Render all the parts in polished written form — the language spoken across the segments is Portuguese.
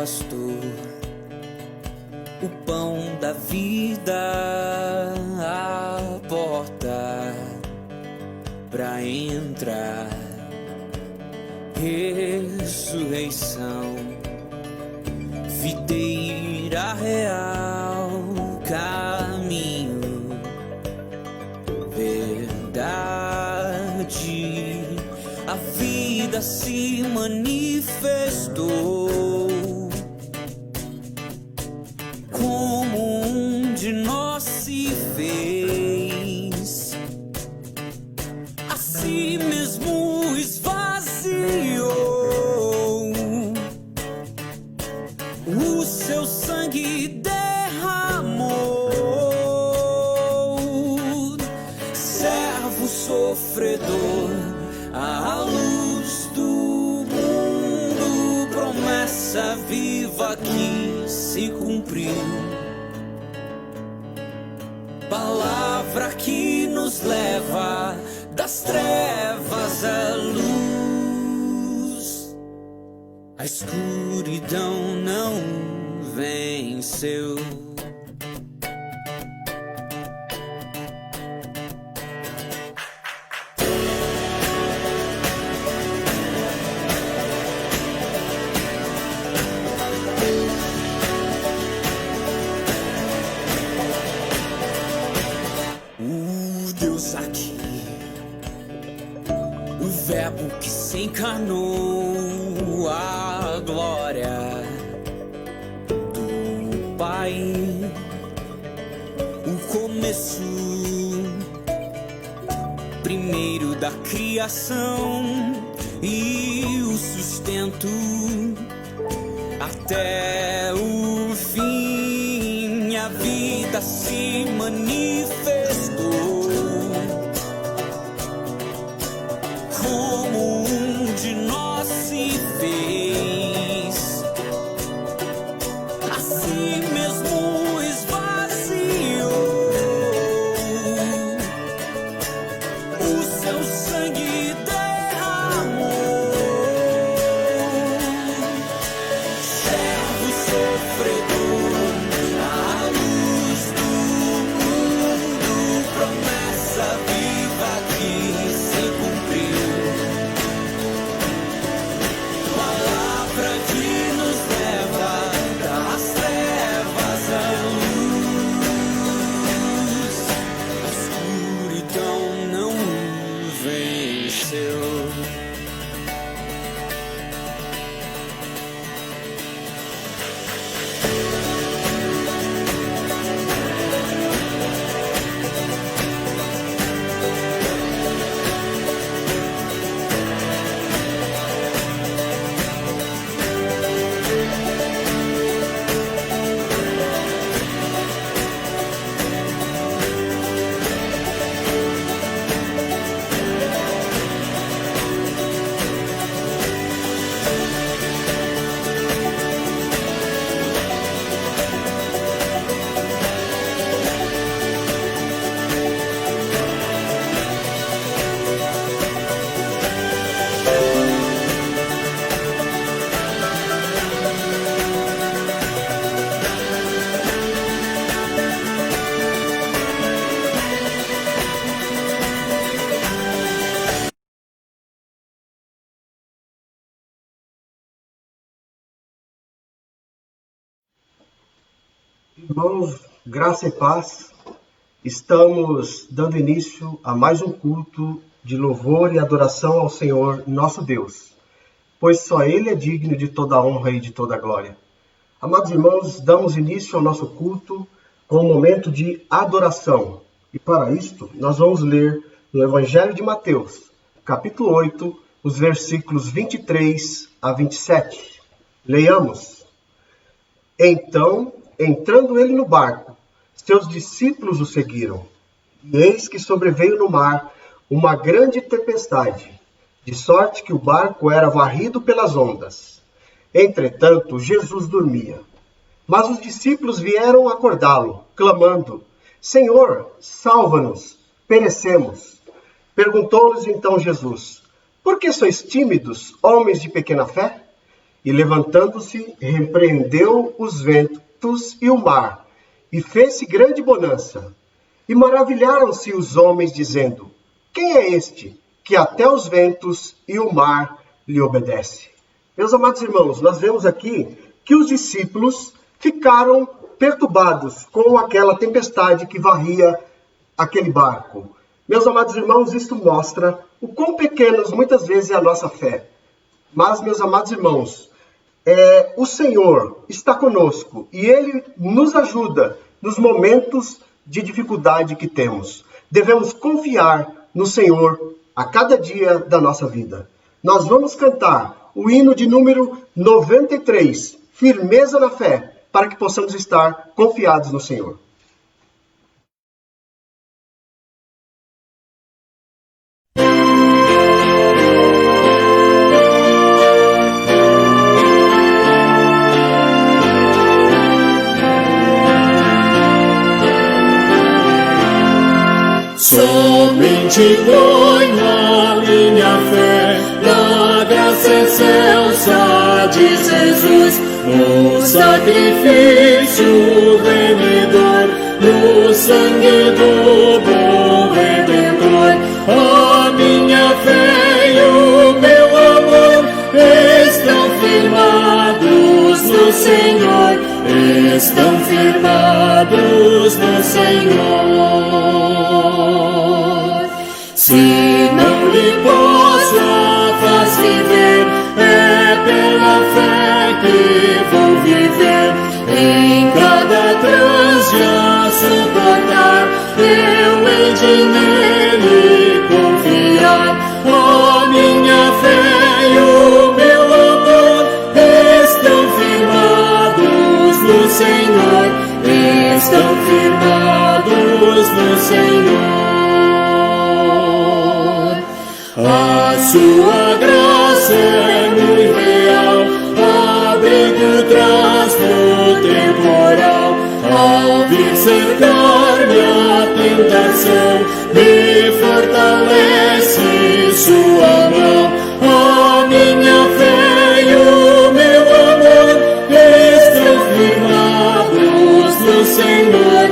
pastor, o pão da vida, a porta pra entrar, ressurreição, videira real, caminho, verdade. A vida se manifestou como um de nós se fez, a si mesmo esvaziou, o seu sangue derramou, servo sofredor, a luz do mundo, promessa viva que se cumpriu, palavra que nos leva das trevas à luz. A escuridão não venceu. Aqui, o verbo que se encarnou, a glória do Pai, o começo primeiro da criação e o sustento até o fim. A vida se manifestou como um de nós se fez, a si mesmo esvaziou, o seu sangue derramou, servo sofredor, a luz do mundo, promessa viva que se cumpriu, palavra que nos leva das trevas à luz. A escuridão não venceu. Irmãos, graça e paz, estamos dando início a mais um culto de louvor e adoração ao Senhor, nosso Deus, pois só Ele é digno de toda a honra e de toda a glória. Amados irmãos, damos início ao nosso culto com um momento de adoração. E para isto, nós vamos ler no Evangelho de Mateus, capítulo 8, os versículos 23 a 27. Leiamos. Então, entrando ele no barco, seus discípulos o seguiram. E eis que sobreveio no mar uma grande tempestade, de sorte que o barco era varrido pelas ondas. Entretanto, Jesus dormia. Mas os discípulos vieram acordá-lo, clamando: Senhor, salva-nos, perecemos. Perguntou-lhes então Jesus: Por que sois tímidos, homens de pequena fé? E levantando-se, repreendeu os ventos e o mar, e fez-se grande bonança. E maravilharam-se os homens, dizendo: quem é este, que até os ventos e o mar lhe obedece? Meus amados irmãos, nós vemos aqui que os discípulos ficaram perturbados com aquela tempestade que varria aquele barco. Meus amados irmãos, isto mostra o quão pequenos muitas vezes é a nossa fé. Mas, meus amados irmãos, o Senhor está conosco e Ele nos ajuda nos momentos de dificuldade que temos. Devemos confiar no Senhor a cada dia da nossa vida. Nós vamos cantar o hino de número 93, Firmeza na Fé, para que possamos estar confiados no Senhor. Somente ponho a minha fé na graça excelsa de Jesus, no sacrifício remidor, no sangue do bom Redentor. A minha fé e o meu amor estão firmados no Senhor, estão firmados no Senhor. Se não lhe posso a faz viver, é pela fé que vou viver. Em cada transe a suportar, eu hei de nele confiar. A minha fé e o meu amor estão firmados no Senhor, estão firmados no Senhor. A sua graça é muito real, abrigo traz no temporal. Ao vir cercar-me a tentação, me fortalece sua mão. A minha fé e o meu amor estão firmados no Senhor,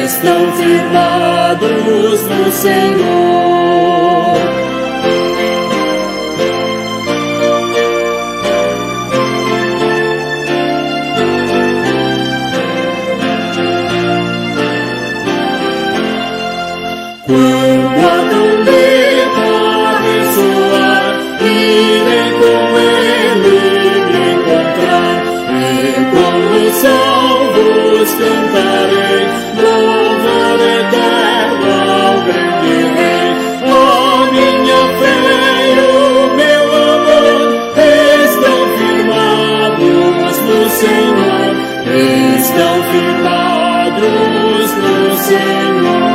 estão firmados no Senhor. Quando a trombeta ressoar, irei com ele me encontrar, e com os salvos cantarei, louvor eterno ao grande Rei. A minha fé e o meu amor estão firmados no Senhor, estão firmados no Senhor.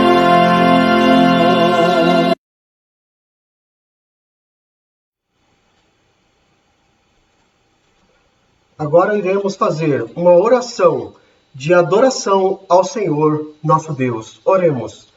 Agora iremos fazer uma oração de adoração ao Senhor nosso Deus. Oremos.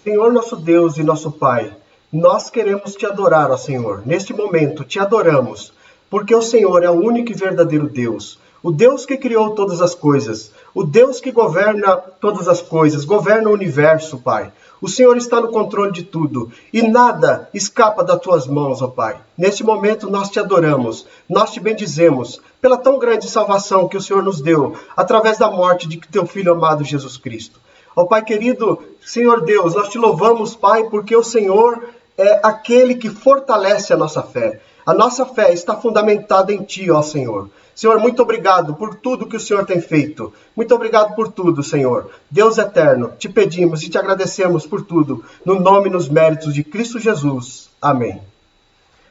Senhor nosso Deus e nosso Pai, nós queremos te adorar, ó Senhor. Neste momento te adoramos, porque o Senhor é o único e verdadeiro Deus. O Deus que criou todas as coisas, o Deus que governa todas as coisas, governa o universo, Pai. O Senhor está no controle de tudo e nada escapa das tuas mãos, ó Pai. Neste momento nós te adoramos, nós te bendizemos pela tão grande salvação que o Senhor nos deu através da morte de teu Filho amado Jesus Cristo. Ó Pai querido, Senhor Deus, nós te louvamos, Pai, porque o Senhor é aquele que fortalece a nossa fé. A nossa fé está fundamentada em Ti, ó Senhor. Senhor, muito obrigado por tudo que o Senhor tem feito. Muito obrigado por tudo, Senhor. Deus eterno, te pedimos e te agradecemos por tudo, no nome e nos méritos de Cristo Jesus. Amém.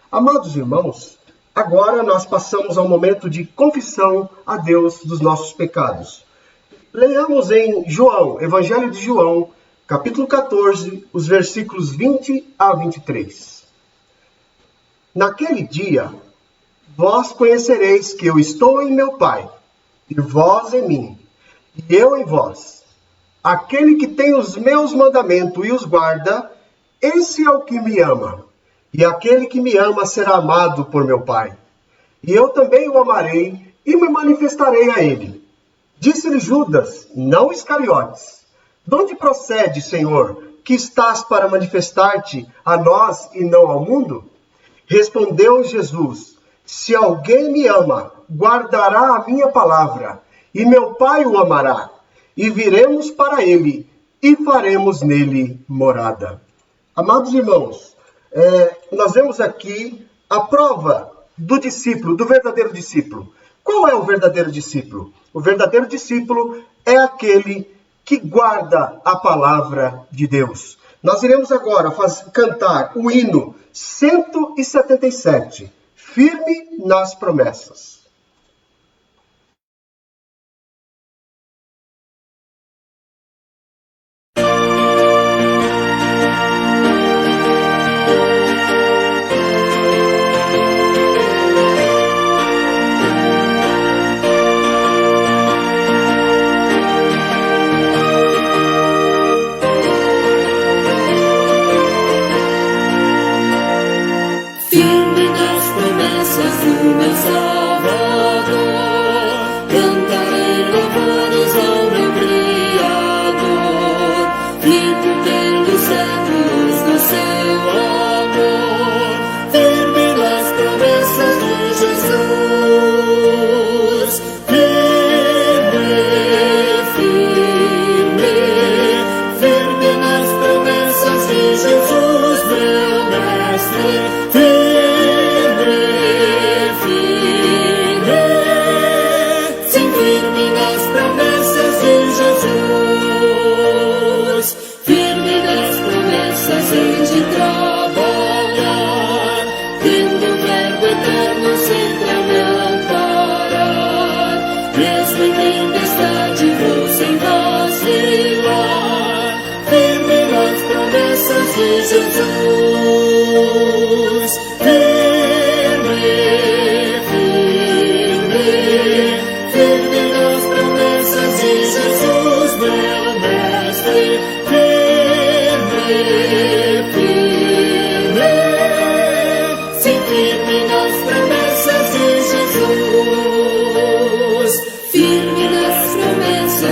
Amados irmãos, agora nós passamos ao momento de confissão a Deus dos nossos pecados. Leiamos em João, Evangelho de João, capítulo 14, os versículos 20 a 23. Naquele dia, vós conhecereis que eu estou em meu Pai, e vós em mim, e eu em vós. Aquele que tem os meus mandamentos e os guarda, esse é o que me ama. E aquele que me ama será amado por meu Pai. e eu também o amarei e me manifestarei a ele. Disse-lhe Judas, não Iscariotes: de onde procede, Senhor, que estás para manifestar-te a nós e não ao mundo? Respondeu Jesus: se alguém me ama, guardará a minha palavra, e meu Pai o amará, e viremos para ele, e faremos nele morada. Amados irmãos, nós vemos aqui a prova do discípulo, do verdadeiro discípulo. Qual é o verdadeiro discípulo? O verdadeiro discípulo é aquele que guarda a palavra de Deus. Nós iremos agora cantar o hino 177, Firme nas Promessas. Firme nas promessas do meu Salvador, cantarei louvores ao meu Criador, vivo pelos séculos do seu amor. Firme nas promessas de Jesus, firme, firme, firme nas promessas de Jesus, meu Mestre. De trabalhar, tendo o verbo eterno sempre a me amparar, mesmo em tempestade vou sem vacilar, firme nas promessas de Jesus, firme, firme, firme nas promessas de Jesus, meu Mestre,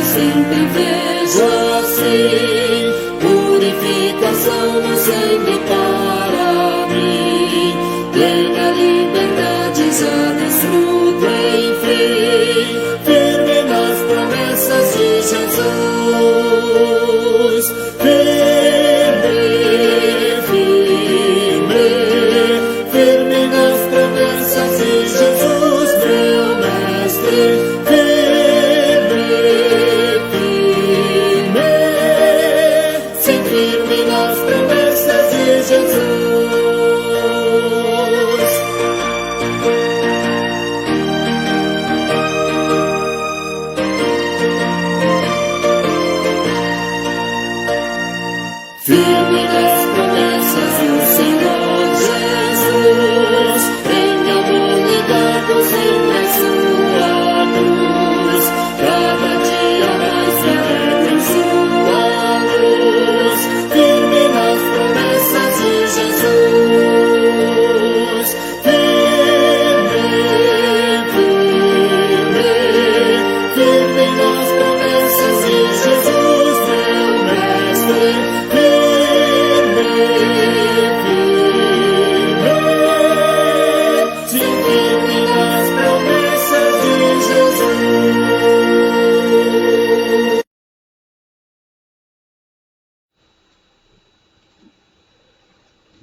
sempre vejo assim, purificação no sangue para mim, plena liberdade já desfruto enfim, firme nas promessas de Jesus, firme, firme, firme nas promessas de Jesus, meu Mestre, firme nas promessas do Senhor Jesus, em amor ligados em sua cruz, cada dia mais me alegra em sua luz, firme nas promessas de Jesus, firme, firme, firme nas promessas de Jesus, meu Mestre.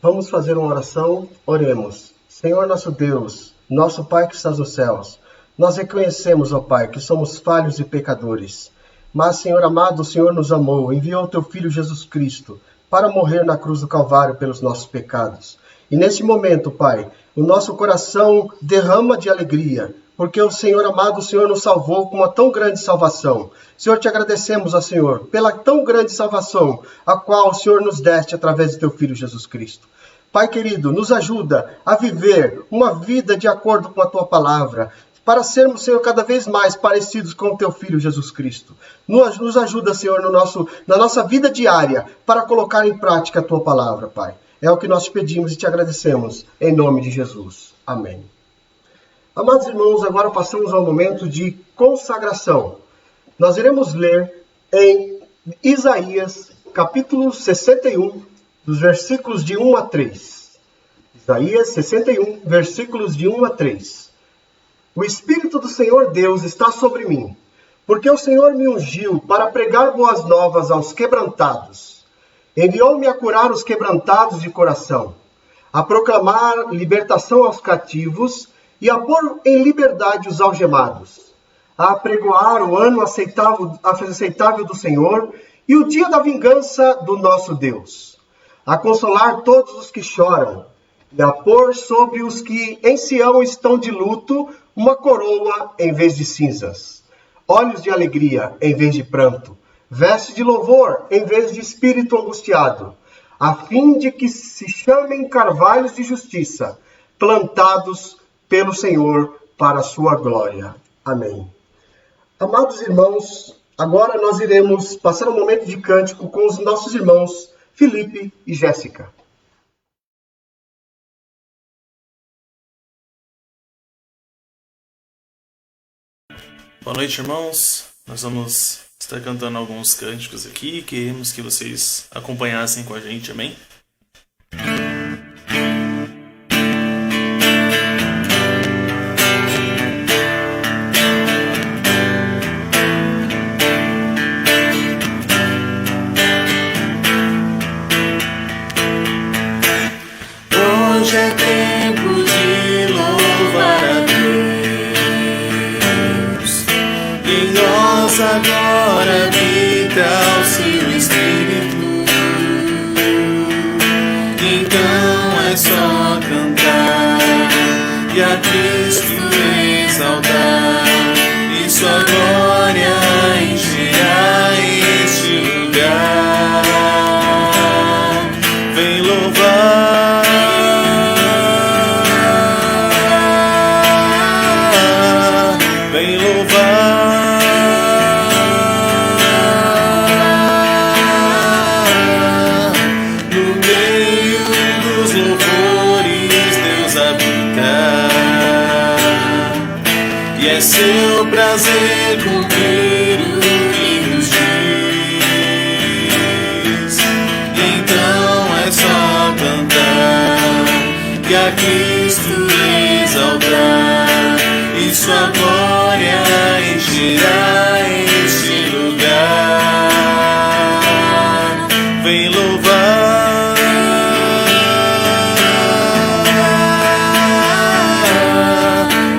Vamos fazer uma oração? Oremos. Senhor nosso Deus, nosso Pai que estás nos céus, nós reconhecemos, ó Pai, que somos falhos e pecadores. Mas, Senhor amado, o Senhor nos amou, enviou o Teu Filho Jesus Cristo para morrer na cruz do Calvário pelos nossos pecados. E nesse momento, Pai, o nosso coração derrama de alegria, porque o Senhor amado, o Senhor nos salvou com uma tão grande salvação. Senhor, te agradecemos, ó Senhor, pela tão grande salvação, a qual o Senhor nos deste através de Teu Filho Jesus Cristo. Pai querido, nos ajuda a viver uma vida de acordo com a Tua palavra, para sermos, Senhor, cada vez mais parecidos com o Teu Filho Jesus Cristo. Nos ajuda, Senhor, na nossa vida diária, para colocar em prática a Tua palavra, Pai. É o que nós te pedimos e te agradecemos, em nome de Jesus. Amém. Amados irmãos, agora passamos ao momento de consagração. Nós iremos ler em Isaías, capítulo 61, dos versículos de 1 a 3. Isaías 61, versículos de 1 a 3. O Espírito do Senhor Deus está sobre mim, porque o Senhor me ungiu para pregar boas novas aos quebrantados. Enviou-me a curar os quebrantados de coração, a proclamar libertação aos cativos e a pôr em liberdade os algemados, a apregoar o ano aceitável do Senhor e o dia da vingança do nosso Deus, a consolar todos os que choram e a pôr sobre os que em Sião estão de luto uma coroa em vez de cinzas, olhos de alegria em vez de pranto, veste de louvor em vez de espírito angustiado, a fim de que se chamem carvalhos de justiça, plantados pelo Senhor para a sua glória. Amém. Amados irmãos, agora nós iremos passar um momento de cântico com os nossos irmãos Felipe e Jéssica. Boa noite, irmãos. Nós vamos estar cantando alguns cânticos aqui. Queremos que vocês acompanhassem com a gente, amém? Hoje é tempo de louvar a Deus. Em nós agora habita o seu Espírito. Então é só cantar e a Cristo exaltar, e sua glória encherá este lugar. Vem louvar, vem louvar, no meio dos louvores Deus habita, e é seu prazer cumprir o que nos diz. Então é só cantar e a Cristo exaltar, e sua glória encherá este lugar. Vem louvar,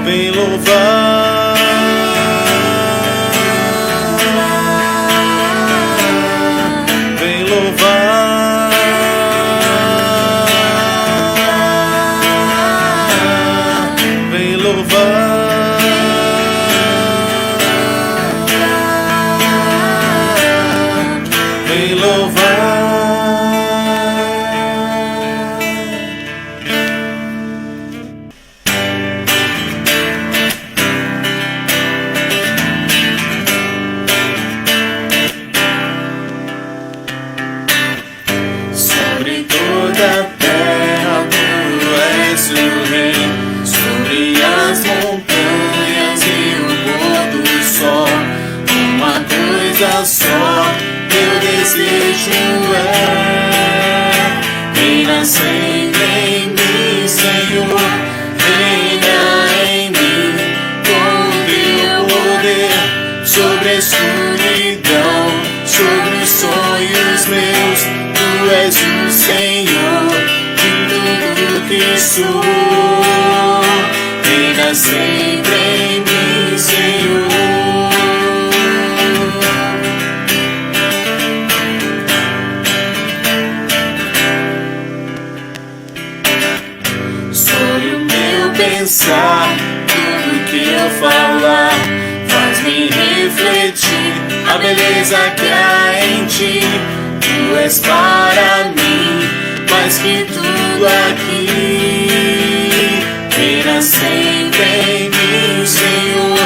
vem louvar, vem louvar, vem louvar, vem louvar. Sobre toda a terra tu és o rei, sobre as montanhas e o pôr do sol. Uma coisa só meu desejo é: reina sempre em mim, Senhor, reina em mim, com o teu poder, sobre a escuridão, sobre os sonhos meus. Tu és o Senhor de tudo que sou. Reina sempre em mim, Senhor. Sobre o meu pensar, tudo que eu falar, faz-me refletir a beleza que há em ti. Tu és para mim mais que tudo aqui. Reina sempre em mim, Senhor,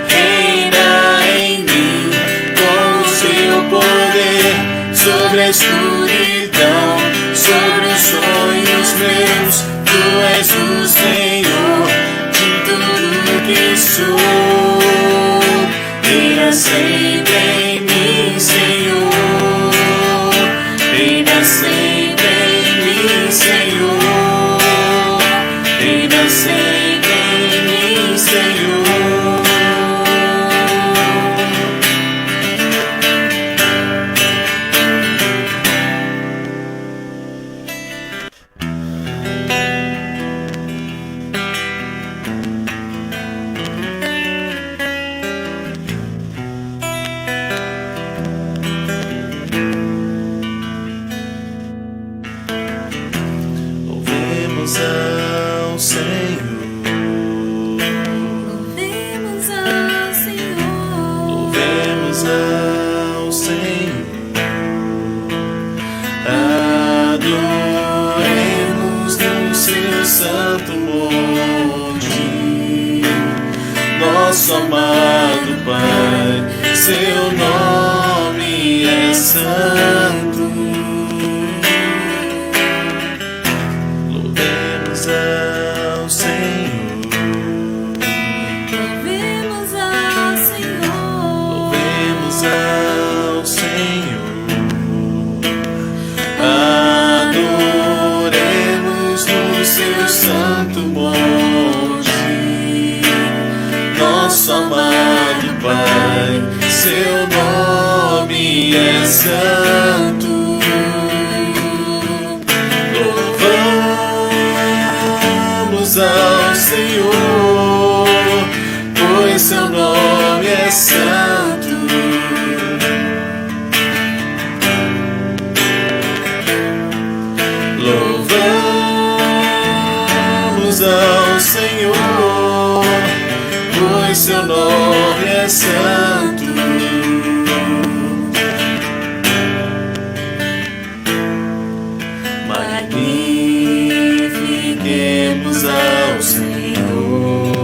reina em mim, com o seu poder, sobre a escuridão, sobre os sonhos meus. Tu és o Senhor de tudo sou. Reina sempre em mim, Senhor. Reina sempre em mim, Senhor. Reina sempre em mim, Senhor. Louvemos ao Senhor. Louvemos ao Senhor. Louvemos ao Senhor. Adoremos no seu santo monte, nosso amado Pai, seu nome é santo. Louvemos ao Senhor. Louvemos ao Senhor. Louvemos ao Senhor. Adoremos no seu santo monte, nosso amado Pai, seu nome é santo. Louvamos ao Senhor, pois seu nome é santo. Louvamos ao Senhor, pois seu nome é santo. Magnifiquemos ao Senhor,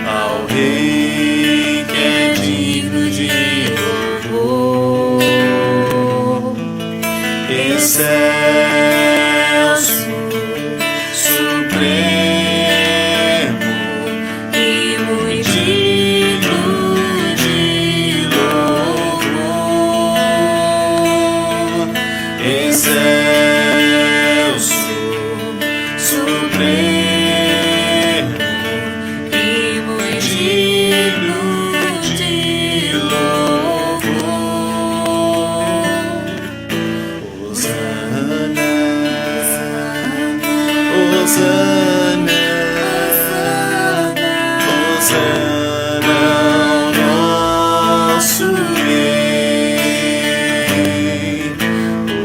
ao Rei que é digno de louvor. Excelso, supremo e muito digno de louvor. Excelso, supremo e muito digno de louvor. Hosana, Hosana, Hosana ao nosso Rei.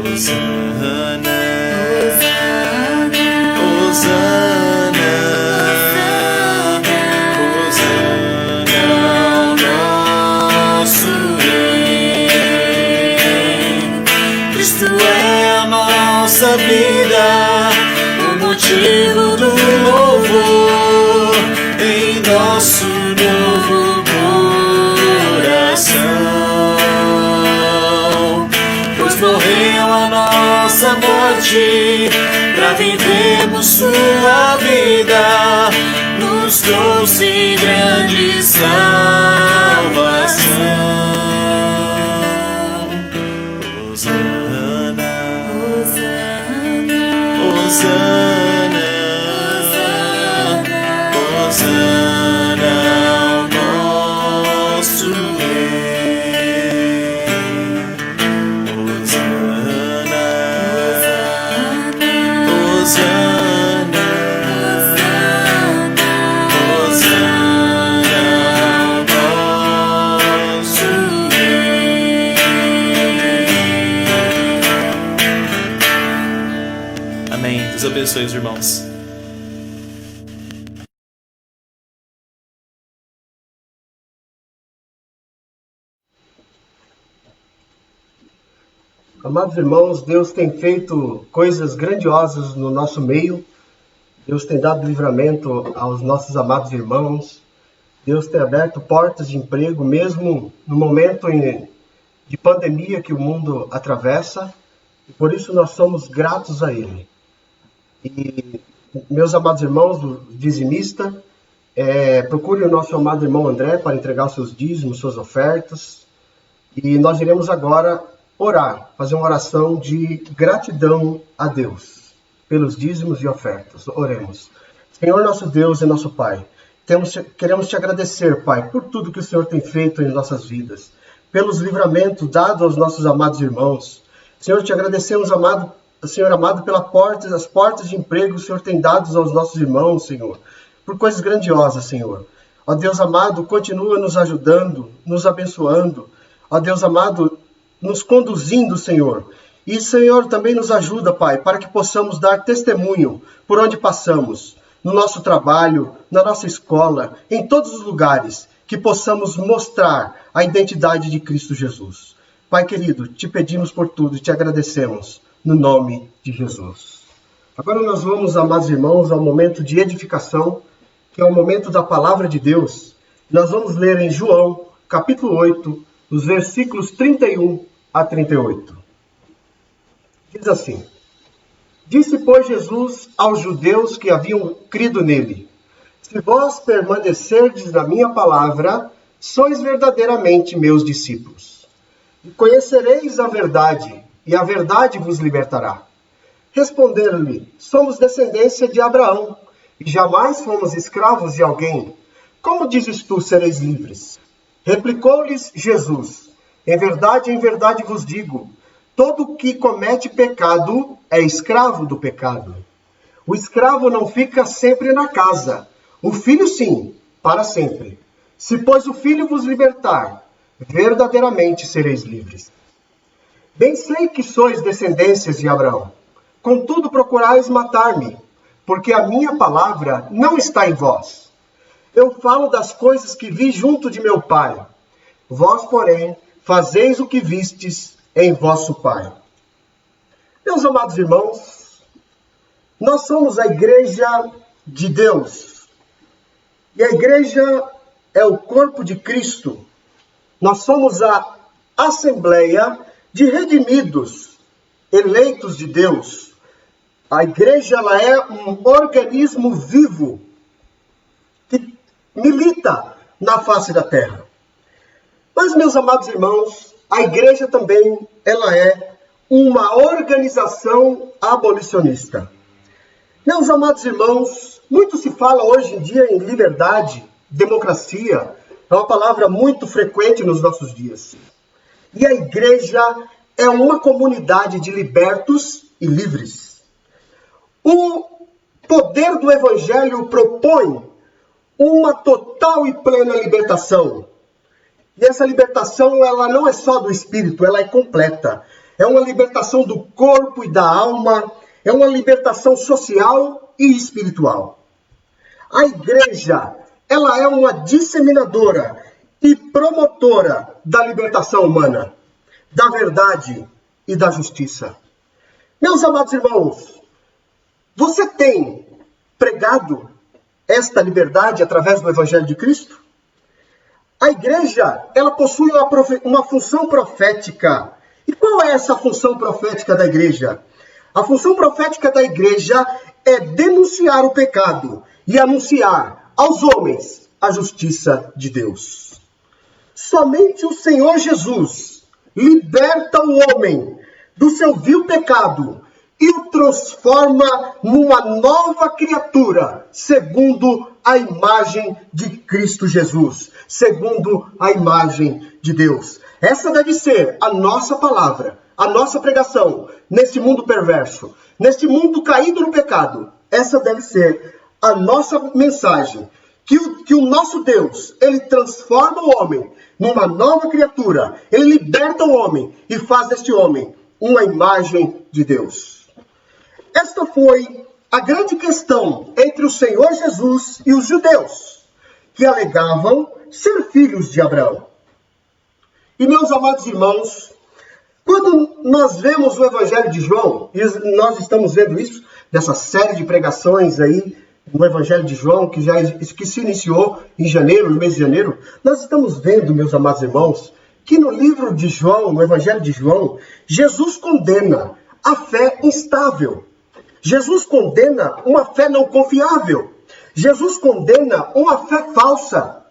Hosana, Hosana, Hosana ao nosso Rei. Cristo é a nossa vida, o motivo do louvor em nosso novo coração. Pois morreu a nossa morte, pra vivermos sua vida, nos trouxe grande salvação. Hosana, Hosana, Hosana ao nosso Rei. Hosana, Hosana, Hosana ao nosso Rei. Amém. Deus abençoe os irmãos. Amados irmãos, Deus tem feito coisas grandiosas no nosso meio. Deus tem dado livramento aos nossos amados irmãos. Deus tem aberto portas de emprego, mesmo no momento de pandemia que o mundo atravessa. E por isso nós somos gratos a Ele. E, meus amados irmãos do dizimista, procure o nosso amado irmão André para entregar seus dízimos, suas ofertas. E nós iremos agora orar, fazer uma oração de gratidão a Deus pelos dízimos e ofertas. Oremos. Senhor nosso Deus e nosso Pai, queremos te agradecer, Pai, por tudo que o Senhor tem feito em nossas vidas, pelos livramentos dados aos nossos amados irmãos. Senhor, te agradecemos, Senhor amado, as portas de emprego que o Senhor tem dado aos nossos irmãos, Senhor, por coisas grandiosas, Senhor. Ó Deus amado, continua nos ajudando, nos abençoando. Ó Deus amado, nos conduzindo, Senhor. E, Senhor, também nos ajuda, Pai, para que possamos dar testemunho por onde passamos, no nosso trabalho, na nossa escola, em todos os lugares, que possamos mostrar a identidade de Cristo Jesus. Pai querido, te pedimos por tudo e te agradecemos, no nome de Jesus. Agora nós vamos, amados irmãos, ao momento de edificação, que é o momento da palavra de Deus. Nós vamos ler em João, capítulo 8, os versículos 31 a 38. Diz assim: Disse, pois, Jesus aos judeus que haviam crido nele: Se vós permanecerdes na minha palavra, sois verdadeiramente meus discípulos. E conhecereis a verdade, e a verdade vos libertará. Responderam-lhe: Somos descendência de Abraão, e jamais fomos escravos de alguém. Como dizes tu, sereis livres? Replicou-lhes Jesus: em verdade vos digo, todo que comete pecado é escravo do pecado. O escravo não fica sempre na casa, o filho sim, para sempre. Se, pois, o filho vos libertar, verdadeiramente sereis livres. Bem sei que sois descendências de Abraão, contudo procurais matar-me, porque a minha palavra não está em vós. Eu falo das coisas que vi junto de meu pai. Vós, porém, fazeis o que vistes em vosso pai. Meus amados irmãos, nós somos a igreja de Deus. E a igreja é o corpo de Cristo. Nós somos a assembleia de redimidos, eleitos de Deus. A igreja ela é um organismo vivo que milita na face da terra. Mas, meus amados irmãos, a igreja também ela é uma organização abolicionista. Meus amados irmãos, muito se fala hoje em dia em liberdade, democracia, é uma palavra muito frequente nos nossos dias. E a igreja é uma comunidade de libertos e livres. O poder do evangelho propõe uma total e plena libertação. E essa libertação, ela não é só do espírito, ela é completa. É uma libertação do corpo e da alma, é uma libertação social e espiritual. A igreja, ela é uma disseminadora e promotora da libertação humana, da verdade e da justiça. Meus amados irmãos, você tem pregado esta liberdade através do Evangelho de Cristo? A igreja, ela possui uma função profética. E qual é essa função profética da igreja? A função profética da igreja é denunciar o pecado e anunciar aos homens a justiça de Deus. Somente o Senhor Jesus liberta o homem do seu vil pecado e o transforma numa nova criatura, segundo a imagem de Cristo Jesus, segundo a imagem de Deus. Essa deve ser a nossa palavra, a nossa pregação, neste mundo perverso, neste mundo caído no pecado. Essa deve ser a nossa mensagem, que o nosso Deus, ele transforma o homem numa nova criatura, ele liberta o homem e faz deste homem uma imagem de Deus. Esta foi a grande questão entre o Senhor Jesus e os judeus, que alegavam ser filhos de Abraão. E, meus amados irmãos, quando nós vemos o Evangelho de João, e nós estamos vendo isso, nessa série de pregações aí, no Evangelho de João, que se iniciou em janeiro, no mês de janeiro, nós estamos vendo, meus amados irmãos, que no livro de João, no Evangelho de João, Jesus condena a fé instável. Jesus condena uma fé não confiável. Jesus condena uma fé falsa.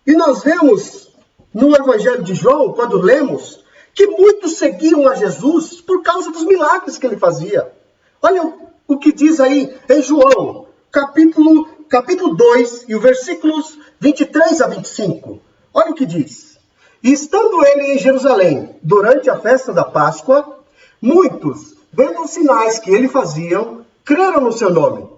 E nós vemos no Evangelho de João, quando lemos, que muitos seguiam a Jesus por causa dos milagres que ele fazia. Olha o que diz aí em João, capítulo 2, e os versículos 23 a 25. Olha o que diz. E estando ele em Jerusalém, durante a festa da Páscoa, muitos, vendo os sinais que ele fazia, creram no seu nome.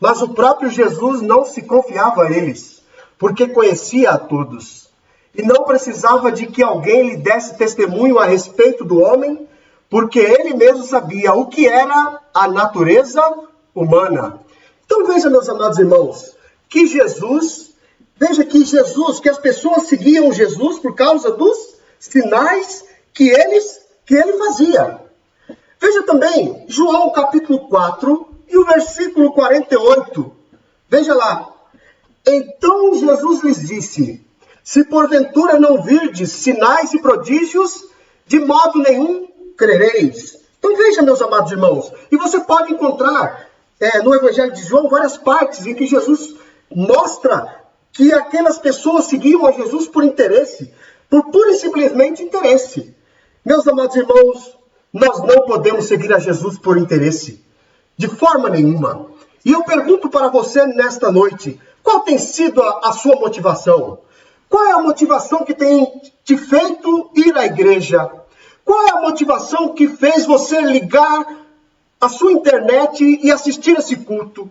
Mas o próprio Jesus não se confiava a eles, porque conhecia a todos. E não precisava de que alguém lhe desse testemunho a respeito do homem, porque ele mesmo sabia o que era a natureza humana. Então veja, meus amados irmãos, que as pessoas seguiam Jesus por causa dos sinais que ele fazia. Veja também, João capítulo 4 e o versículo 48. Veja lá. Então Jesus lhes disse: se porventura não virdes sinais e prodígios, de modo nenhum crereis. Então veja, meus amados irmãos, e você pode encontrar no Evangelho de João várias partes em que Jesus mostra que aquelas pessoas seguiam a Jesus por interesse, por pura e simplesmente interesse. Meus amados irmãos, nós não podemos seguir a Jesus por interesse, de forma nenhuma. E eu pergunto para você nesta noite, qual tem sido a sua motivação? Qual é a motivação que tem te feito ir à igreja? Qual é a motivação que fez você ligar a sua internet e assistir esse culto?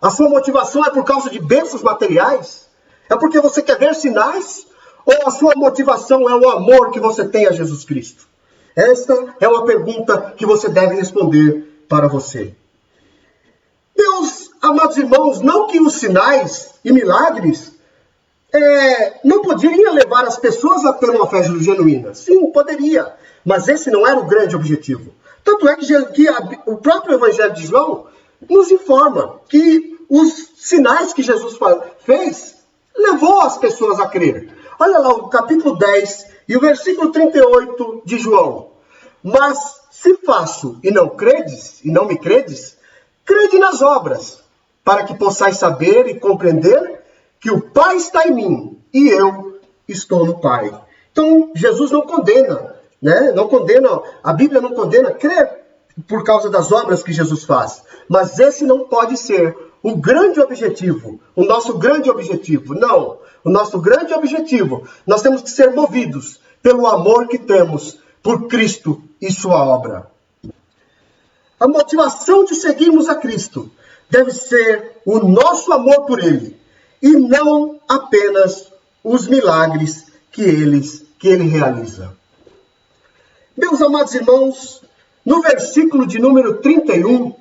A sua motivação é por causa de bênçãos materiais? É porque você quer ver sinais? Ou a sua motivação é o amor que você tem a Jesus Cristo? Esta é uma pergunta que você deve responder para você. Meus amados irmãos, não que os sinais e milagres não poderiam levar as pessoas a ter uma fé genuína. Sim, poderia. Mas esse não era o grande objetivo. Tanto é que o próprio Evangelho de João nos informa que os sinais que Jesus fez levou as pessoas a crer. Olha lá o capítulo 10 e o versículo 38 de João. Mas se faço e não me credes, crede nas obras, para que possais saber e compreender que o Pai está em mim e eu estou no Pai. Então, Jesus não condena, Não condena, a Bíblia não condena crer por causa das obras que Jesus faz. Mas esse não pode ser o grande objetivo, o nosso grande objetivo. Não, o nosso grande objetivo, nós temos que ser movidos pelo amor que temos por Cristo e sua obra. A motivação de seguirmos a Cristo deve ser o nosso amor por Ele, e não apenas os milagres que Ele realiza. Meus amados irmãos, no versículo de número 31,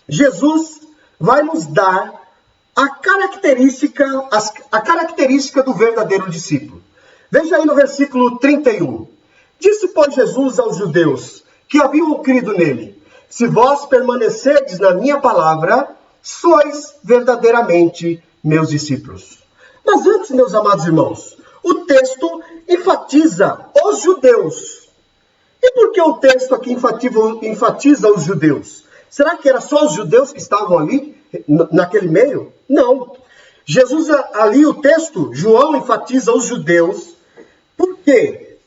Jesus vai nos dar a característica do verdadeiro discípulo. Veja aí no versículo 31. Disse, pois, Jesus aos judeus que haviam crido nele: se vós permanecerdes na minha palavra, sois verdadeiramente meus discípulos. Mas antes, meus amados irmãos, o texto enfatiza os judeus. E por que o texto aqui enfatiza os judeus? Será que era só os judeus que estavam ali, naquele meio? Não. Jesus, ali o texto, João enfatiza os judeus. Por quê?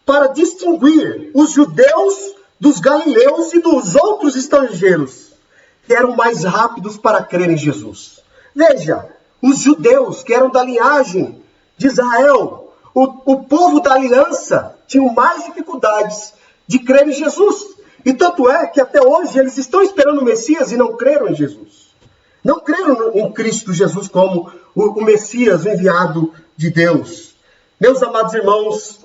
Para distinguir os judeus dos galileus e dos outros estrangeiros, que eram mais rápidos para crer em Jesus. Veja, os judeus, que eram da linhagem de Israel, o povo da aliança, tinham mais dificuldades de crer em Jesus. E tanto é que até hoje eles estão esperando o Messias e não creram em Jesus. Não creram em Cristo Jesus como o Messias, o enviado de Deus. Meus amados irmãos,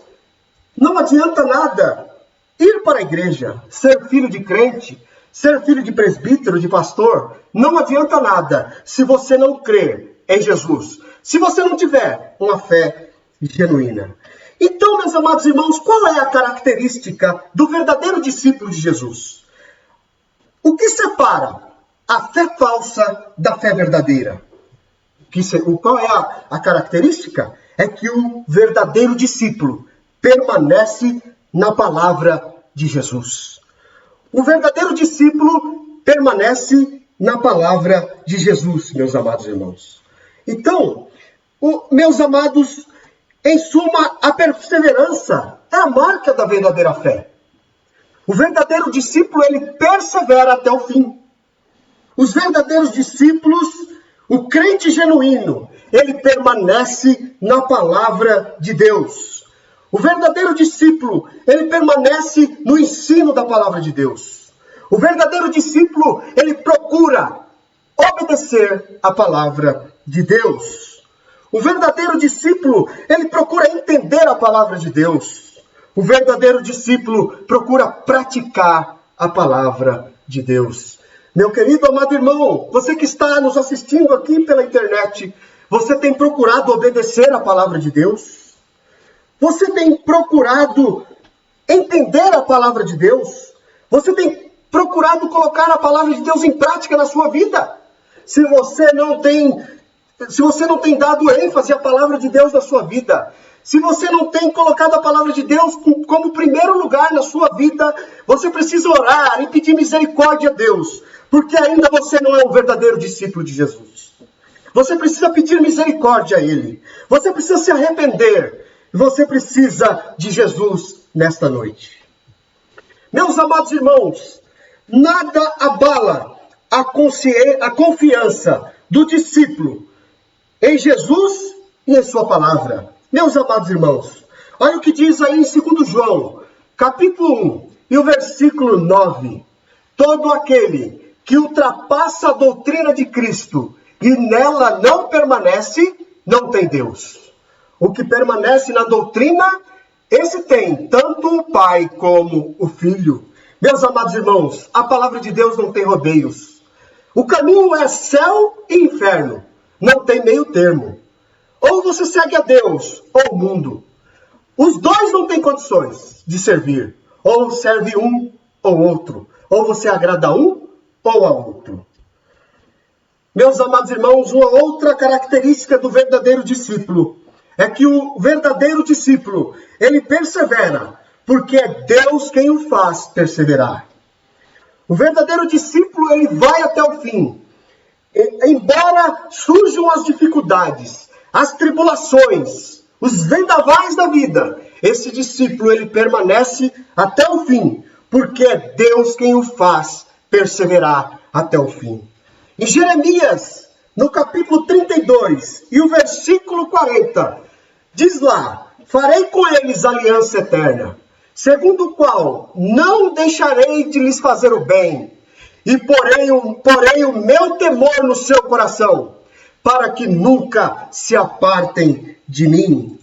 não adianta nada ir para a igreja, ser filho de crente, ser filho de presbítero, de pastor. Não adianta nada se você não crer em Jesus, se você não tiver uma fé genuína. Então, meus amados irmãos, qual é a característica do verdadeiro discípulo de Jesus? O que separa a fé falsa da fé verdadeira? Qual é a característica? É que o verdadeiro discípulo permanece na palavra de Jesus. O verdadeiro discípulo permanece na palavra de Jesus, meus amados irmãos. Então, meus amados, em suma, a perseverança é a marca da verdadeira fé. O verdadeiro discípulo, ele persevera até o fim. Os verdadeiros discípulos, o crente genuíno, ele permanece na palavra de Deus. O verdadeiro discípulo, ele permanece no ensino da palavra de Deus. O verdadeiro discípulo, ele procura obedecer a palavra de Deus. O verdadeiro discípulo, ele procura entender a palavra de Deus. O verdadeiro discípulo procura praticar a palavra de Deus. Meu querido amado irmão, você que está nos assistindo aqui pela internet, você tem procurado obedecer a palavra de Deus? Você tem procurado entender a palavra de Deus? Você tem procurado colocar a palavra de Deus em prática na sua vida? Se você não tem dado ênfase à palavra de Deus na sua vida, se você não tem colocado a palavra de Deus como primeiro lugar na sua vida, você precisa orar e pedir misericórdia a Deus, porque ainda você não é um verdadeiro discípulo de Jesus. Você precisa pedir misericórdia a Ele. Você precisa se arrepender. Você precisa de Jesus nesta noite. Meus amados irmãos, nada abala a confiança do discípulo em Jesus e em sua palavra. Meus amados irmãos, olha o que diz aí em 2 João, capítulo 1, e o versículo 9. Todo aquele que ultrapassa a doutrina de Cristo e nela não permanece, não tem Deus. O que permanece na doutrina, esse tem tanto o Pai como o Filho. Meus amados irmãos, a palavra de Deus não tem rodeios. O caminho é céu e inferno. Não tem meio termo. Ou você segue a Deus ou o mundo. Os dois não têm condições de servir. Ou serve um ou outro. Ou você agrada um ou a outro. Meus amados irmãos, uma outra característica do verdadeiro discípulo é que o verdadeiro discípulo, ele persevera, porque é Deus quem o faz perseverar. O verdadeiro discípulo, ele vai até o fim. Embora surjam as dificuldades, as tribulações, os vendavais da vida, esse discípulo, ele permanece até o fim, porque é Deus quem o faz perseverar até o fim. Em Jeremias, no capítulo 32 e o versículo 40, diz lá: farei com eles aliança eterna, segundo o qual não deixarei de lhes fazer o bem, e porém o meu temor no seu coração, para que nunca se apartem de mim.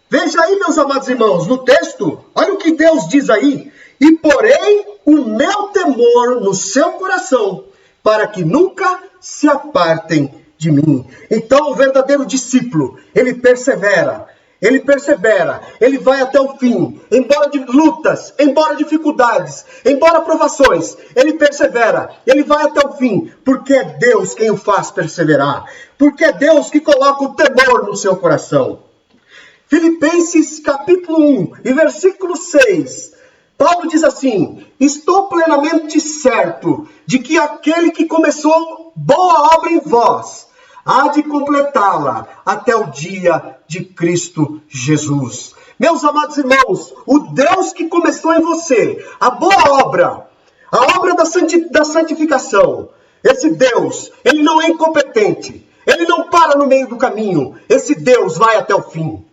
Veja aí, meus amados irmãos, no texto, olha o que Deus diz aí: e porém o meu temor no seu coração, para que nunca se apartem de mim. Então, o verdadeiro discípulo, ele persevera, ele vai até o fim, embora de lutas, embora dificuldades, embora provações, ele persevera, ele vai até o fim, porque é Deus quem o faz perseverar, porque é Deus que coloca o temor no seu coração. Filipenses capítulo 1 e versículo 6, Paulo diz assim: estou plenamente certo de que aquele que começou boa obra em vós há de completá-la até o dia de Cristo Jesus. Meus amados irmãos, o Deus que começou em você a boa obra, a obra da santificação, esse Deus, ele não é incompetente, ele não para no meio do caminho, esse Deus vai até o fim.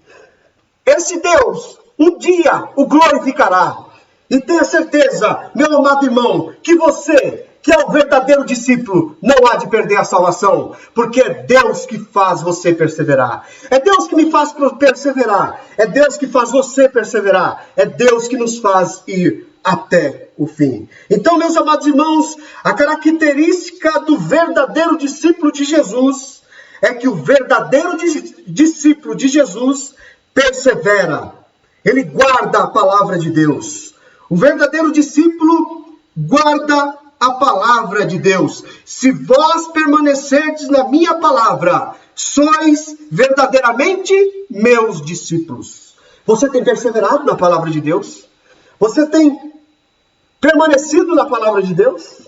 Esse Deus, um dia, o glorificará. E tenha certeza, meu amado irmão, que você, que é o verdadeiro discípulo, não há de perder a salvação, porque é Deus que faz você perseverar. É Deus que me faz perseverar. É Deus que faz você perseverar. É Deus que nos faz ir até o fim. Então, meus amados irmãos, a característica do verdadeiro discípulo de Jesus é que o verdadeiro discípulo de Jesus persevera. Ele guarda a palavra de Deus. O verdadeiro discípulo guarda a palavra de Deus. Se vós permanecerdes na minha palavra, sois verdadeiramente meus discípulos. Você tem perseverado na palavra de Deus? Você tem permanecido na palavra de Deus?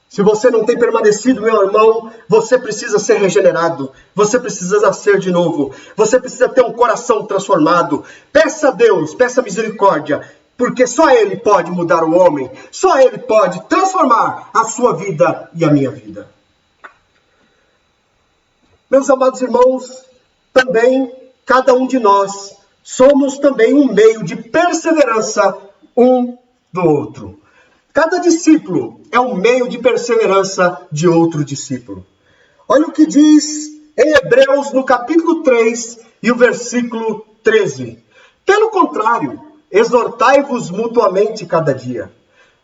Se você não tem permanecido, meu irmão, você precisa ser regenerado. Você precisa nascer de novo. Você precisa ter um coração transformado. Peça a Deus, peça misericórdia, porque só Ele pode mudar o homem. Só Ele pode transformar a sua vida e a minha vida. Meus amados irmãos, também cada um de nós somos também um meio de perseverança um do outro. Cada discípulo é um meio de perseverança de outro discípulo. Olha o que diz em Hebreus, no capítulo 3 e o versículo 13. Pelo contrário, exortai-vos mutuamente cada dia,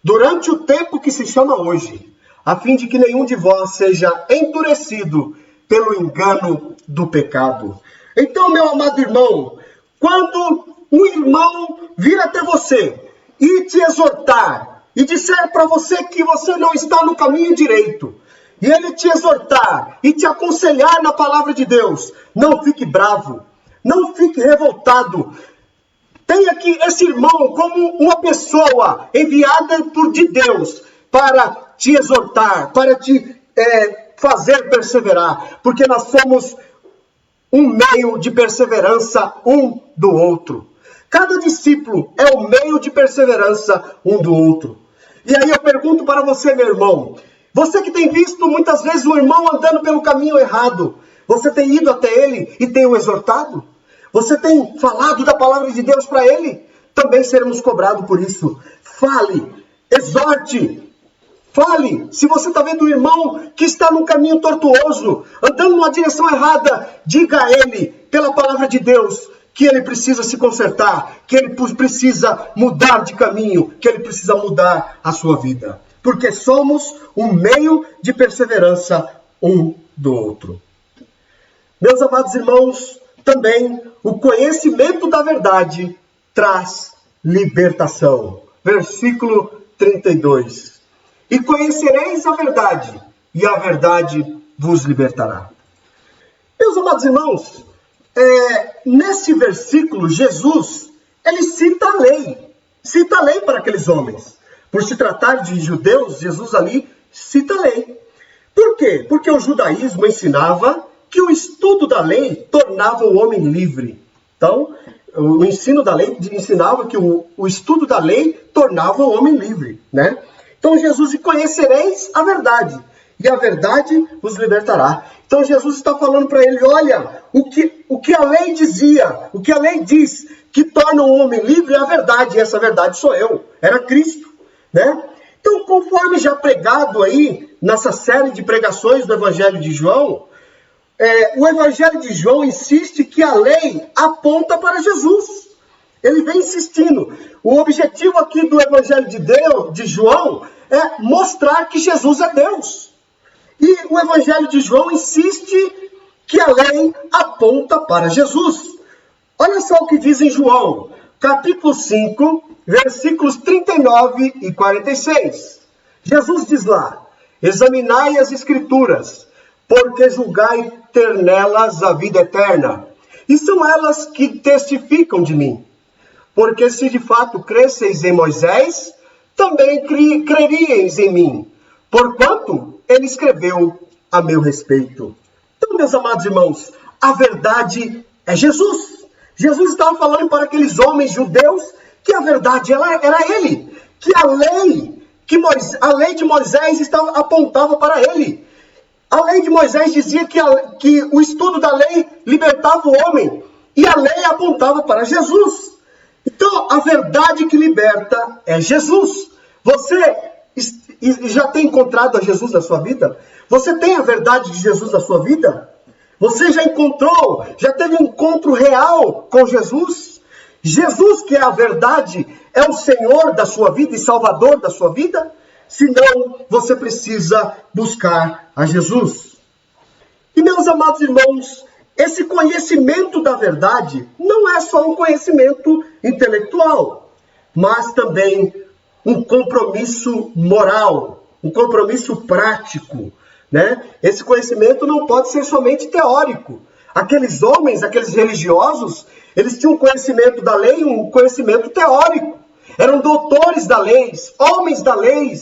durante o tempo que se chama hoje, a fim de que nenhum de vós seja endurecido pelo engano do pecado. Então, meu amado irmão, quando um irmão vir até você e te exortar, e disser para você que você não está no caminho direito, e ele te exortar e te aconselhar na palavra de Deus, não fique bravo, não fique revoltado. Tenha aqui esse irmão como uma pessoa enviada de Deus para te exortar, para te fazer perseverar, porque nós somos um meio de perseverança um do outro. Cada discípulo é um meio de perseverança um do outro. E aí eu pergunto para você, meu irmão, você que tem visto muitas vezes um irmão andando pelo caminho errado, você tem ido até ele e tem o exortado? Você tem falado da palavra de Deus para ele? Também seremos cobrados por isso. Fale, exorte, fale. Se você está vendo um irmão que está num caminho tortuoso, andando numa direção errada, diga a ele, pela palavra de Deus, que ele precisa se consertar, que ele precisa mudar de caminho, que ele precisa mudar a sua vida. Porque somos um meio de perseverança um do outro. Meus amados irmãos, também o conhecimento da verdade traz libertação. Versículo 32. E conhecereis a verdade, e a verdade vos libertará. Meus amados irmãos, nesse versículo, Jesus, ele cita a lei para aqueles homens. Por se tratar de judeus, Jesus ali cita a lei. Por quê? Porque o judaísmo ensinava que o estudo da lei tornava o homem livre. Então, o ensino da lei ensinava que o estudo da lei tornava o homem livre, né? Então, Jesus, e conhecereis a verdade, e a verdade vos libertará. Então, Jesus está falando para ele, olha, o que a lei dizia, o que a lei diz que torna o homem livre é a verdade, e essa verdade sou eu, era Cristo, né? Então, conforme já pregado aí, nessa série de pregações do Evangelho de João, o Evangelho de João insiste que a lei aponta para Jesus. Ele vem insistindo. O objetivo aqui do Evangelho de João é mostrar que Jesus é Deus. E o Evangelho de João insiste que a lei aponta para Jesus. Olha só o que diz em João, capítulo 5, versículos 39 e 46. Jesus diz lá, examinai as Escrituras, porque julgai ter nelas a vida eterna. E são elas que testificam de mim. Porque se de fato cresceis em Moisés, também creríeis em mim, porquanto ele escreveu a meu respeito. Então, meus amados irmãos, a verdade é Jesus. Jesus estava falando para aqueles homens judeus que a verdade era ele, que a lei de Moisés apontava para ele. A lei de Moisés dizia que o estudo da lei libertava o homem, e a lei apontava para Jesus. Então, a verdade que liberta é Jesus. Você já tem encontrado a Jesus na sua vida? Você tem a verdade de Jesus na sua vida? Você já encontrou, já teve um encontro real com Jesus? Jesus, que é a verdade, é o Senhor da sua vida e Salvador da sua vida? Senão, você precisa buscar a Jesus. E, meus amados irmãos, esse conhecimento da verdade não é só um conhecimento intelectual, mas também um compromisso moral, um compromisso prático, né? Esse conhecimento não pode ser somente teórico. Aqueles homens, aqueles religiosos, eles tinham um conhecimento da lei, um conhecimento teórico. Eram doutores da lei, homens da lei,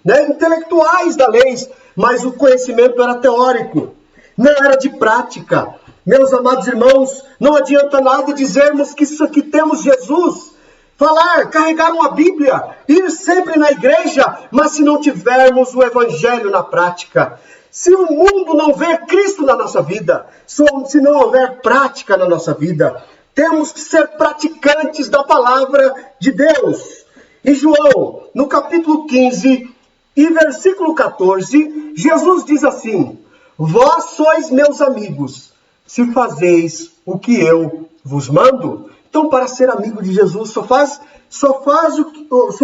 né, intelectuais da lei, mas o conhecimento era teórico, não era de prática. Meus amados irmãos, não adianta nada dizermos que isso aqui temos Jesus, falar, carregar uma Bíblia, ir sempre na igreja, mas se não tivermos o Evangelho na prática, se o mundo não vê Cristo na nossa vida, se não houver prática na nossa vida, temos que ser praticantes da palavra de Deus. Em João, no capítulo 15 e versículo 14, Jesus diz assim: vós sois meus amigos, se fazeis o que eu vos mando. Então, para ser amigo de Jesus, só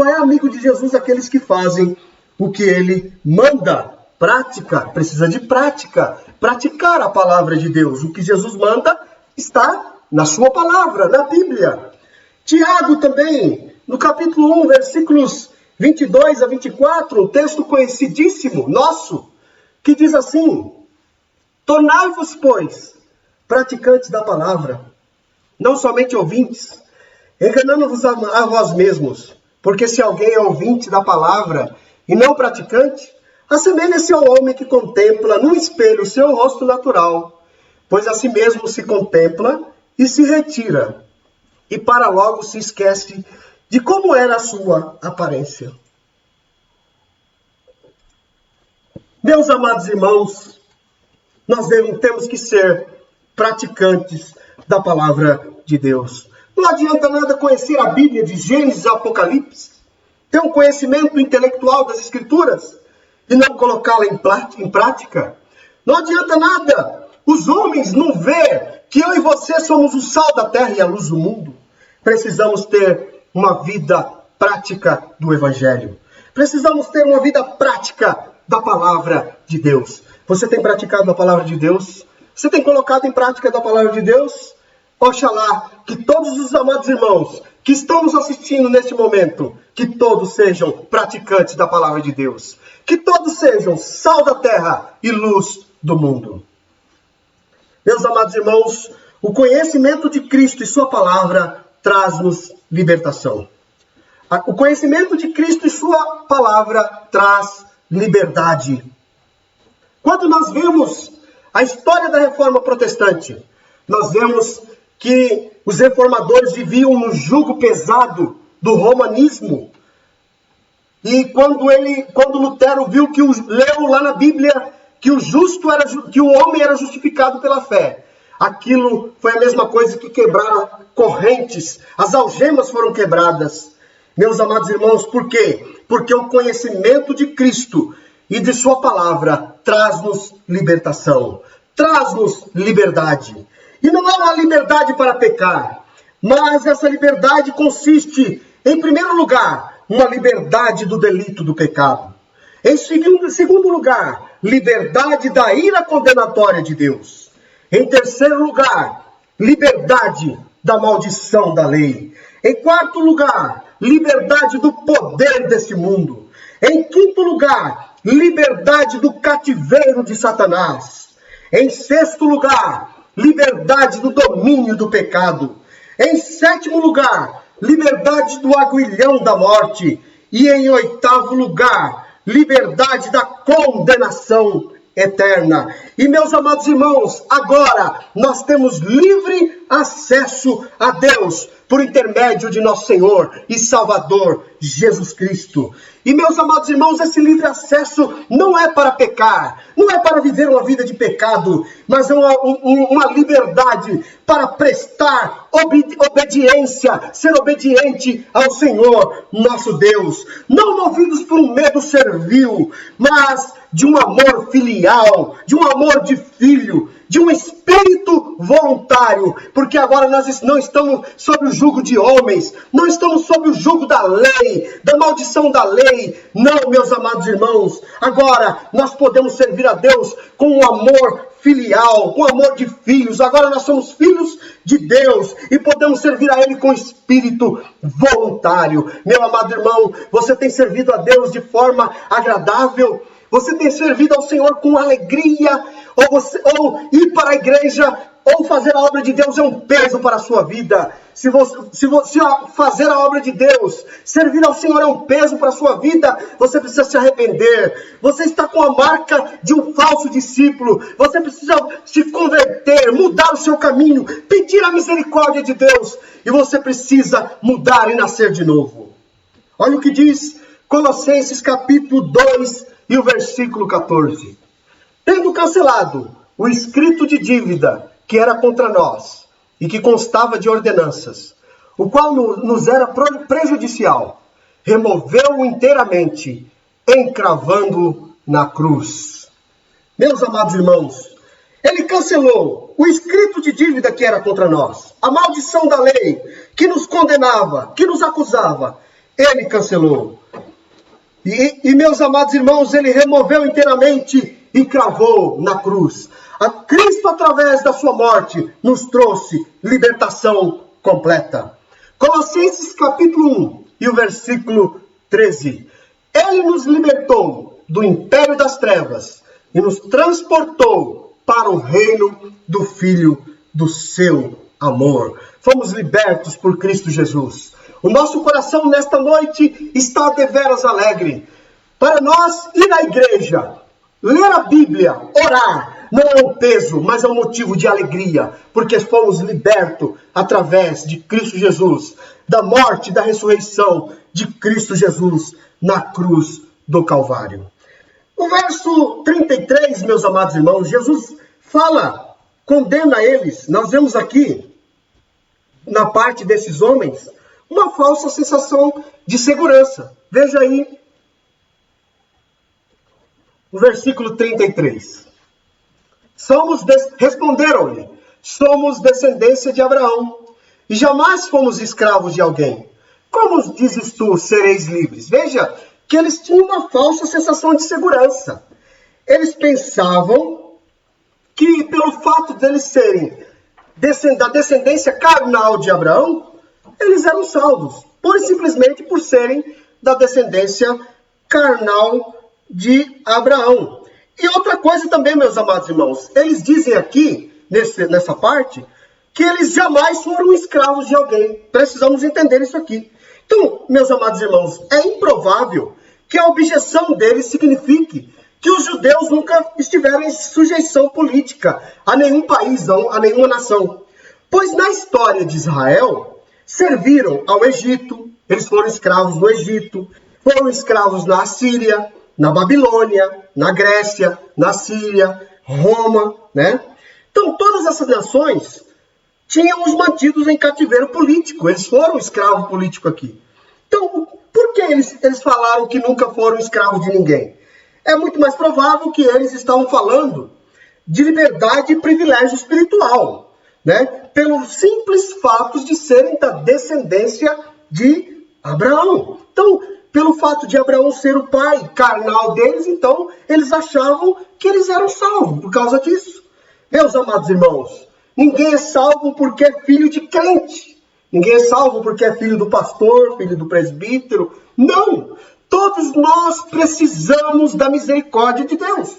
é amigo de Jesus aqueles que fazem o que ele manda. Prática, precisa de prática. Praticar a palavra de Deus. O que Jesus manda está na sua palavra, na Bíblia. Tiago também, no capítulo 1, versículos 22 a 24, um texto conhecidíssimo, nosso, que diz assim: tornai-vos, pois, praticantes da palavra, não somente ouvintes, enganando-vos a vós mesmos, porque se alguém é ouvinte da palavra e não praticante, assemelha-se ao homem que contempla no espelho o seu rosto natural, pois a si mesmo se contempla e se retira, e para logo se esquece de como era a sua aparência. Meus amados irmãos, nós temos que ser praticantes da palavra de Deus. Não adianta nada conhecer a Bíblia de Gênesis a Apocalipse, ter um conhecimento intelectual das Escrituras e não colocá-la em prática. Não adianta nada os homens não ver que eu e você somos o sal da terra e a luz do mundo. Precisamos ter uma vida prática do Evangelho. Precisamos ter uma vida prática da palavra de Deus. Você tem praticado a palavra de Deus? Você tem colocado em prática da palavra de Deus? Oxalá que todos os amados irmãos que estão nos assistindo neste momento, que todos sejam praticantes da palavra de Deus. Que todos sejam sal da terra e luz do mundo. Meus amados irmãos, o conhecimento de Cristo e sua palavra traz-nos libertação. O conhecimento de Cristo e sua palavra traz liberdade. Quando nós vemos a história da Reforma Protestante, nós vemos que os reformadores viviam no jugo pesado do romanismo. E quando Lutero viu leu lá na Bíblia que que o homem era justificado pela fé, aquilo foi a mesma coisa que quebraram correntes, as algemas foram quebradas. Meus amados irmãos, por quê? Porque o conhecimento de Cristo e de sua palavra traz-nos libertação, traz-nos liberdade. E não é uma liberdade para pecar, mas essa liberdade consiste, em primeiro lugar, uma liberdade do delito do pecado. Em segundo lugar, liberdade da ira condenatória de Deus. Em terceiro lugar, liberdade da maldição da lei. Em quarto lugar, liberdade do poder desse mundo. Em quinto lugar, liberdade do cativeiro de Satanás. Em sexto lugar, liberdade do domínio do pecado. Em sétimo lugar, liberdade do aguilhão da morte. E em oitavo lugar, liberdade da condenação eterna. E meus amados irmãos, agora nós temos livre acesso a Deus por intermédio de nosso Senhor e Salvador Jesus Cristo. E meus amados irmãos, esse livre acesso não é para pecar, não é para viver uma vida de pecado, mas é uma liberdade para prestar obediência, ser obediente ao Senhor nosso Deus. Não movidos por um medo servil, mas de um amor filial, de um amor de filho, de um espírito voluntário, porque agora nós não estamos sob o jugo de homens, não estamos sob o jugo da lei, da maldição da lei. Não, meus amados irmãos, agora nós podemos servir a Deus com um amor filial, com amor de filhos. Agora nós somos filhos de Deus e podemos servir a Ele com espírito voluntário. Meu amado irmão, você tem servido a Deus de forma agradável? Você tem servido ao Senhor com alegria? Ou ir para a igreja Ou fazer a obra de Deus é um peso para a sua vida? Se fazer a obra de Deus, servir ao Senhor é um peso para a sua vida, você precisa se arrepender. Você está com a marca de um falso discípulo. Você precisa se converter, mudar o seu caminho, pedir a misericórdia de Deus. E você precisa mudar e nascer de novo. Olha o que diz Colossenses capítulo 2 e o versículo 14. Tendo cancelado o escrito de dívida que era contra nós e que constava de ordenanças, o qual nos era prejudicial, removeu-o inteiramente, encravando-o na cruz. Meus amados irmãos, ele cancelou o escrito de dívida que era contra nós, a maldição da lei que nos condenava, que nos acusava, ele cancelou. E meus amados irmãos, ele removeu inteiramente e cravou na cruz. A Cristo, através da sua morte, nos trouxe libertação completa. Colossenses capítulo 1 e o versículo 13. Ele nos libertou do império das trevas e nos transportou para o reino do Filho do seu amor. Fomos libertos por Cristo Jesus. O nosso coração nesta noite está deveras alegre. Para nós ir à igreja, ler a Bíblia, orar, não é um peso, mas é um motivo de alegria, porque fomos libertos através de Cristo Jesus, da morte e da ressurreição de Cristo Jesus na cruz do Calvário. O verso 33, meus amados irmãos, Jesus fala, condena eles. Nós vemos aqui, na parte desses homens, uma falsa sensação de segurança. Veja aí o versículo 33. Responderam-lhe, somos descendência de Abraão, e jamais fomos escravos de alguém. Como dizes tu, sereis livres? Veja que eles tinham uma falsa sensação de segurança. Eles pensavam que pelo fato de eles serem da descendência carnal de Abraão, eles eram salvos, pura e simplesmente por serem da descendência carnal de Abraão. E outra coisa também, meus amados irmãos, eles dizem aqui, nessa parte, que eles jamais foram escravos de alguém. Precisamos entender isso aqui. Então, meus amados irmãos, é improvável que a objeção deles signifique que os judeus nunca estiveram em sujeição política a nenhum país, a nenhuma nação. Pois na história de Israel, serviram ao Egito, eles foram escravos no Egito, foram escravos na Assíria, na Babilônia, na Grécia, na Síria, Roma, né? Então, todas essas nações tinham os mantidos em cativeiro político. Eles foram escravos políticos aqui. Então, por que eles falaram que nunca foram escravos de ninguém? É muito mais provável que eles estavam falando de liberdade e privilégio espiritual, né? Pelo simples fato de serem da descendência de Abraão. Então, pelo fato de Abraão ser o pai carnal deles, então, eles achavam que eles eram salvos por causa disso. Meus amados irmãos, ninguém é salvo porque é filho de crente. Ninguém é salvo porque é filho do pastor, filho do presbítero. Não! Todos nós precisamos da misericórdia de Deus.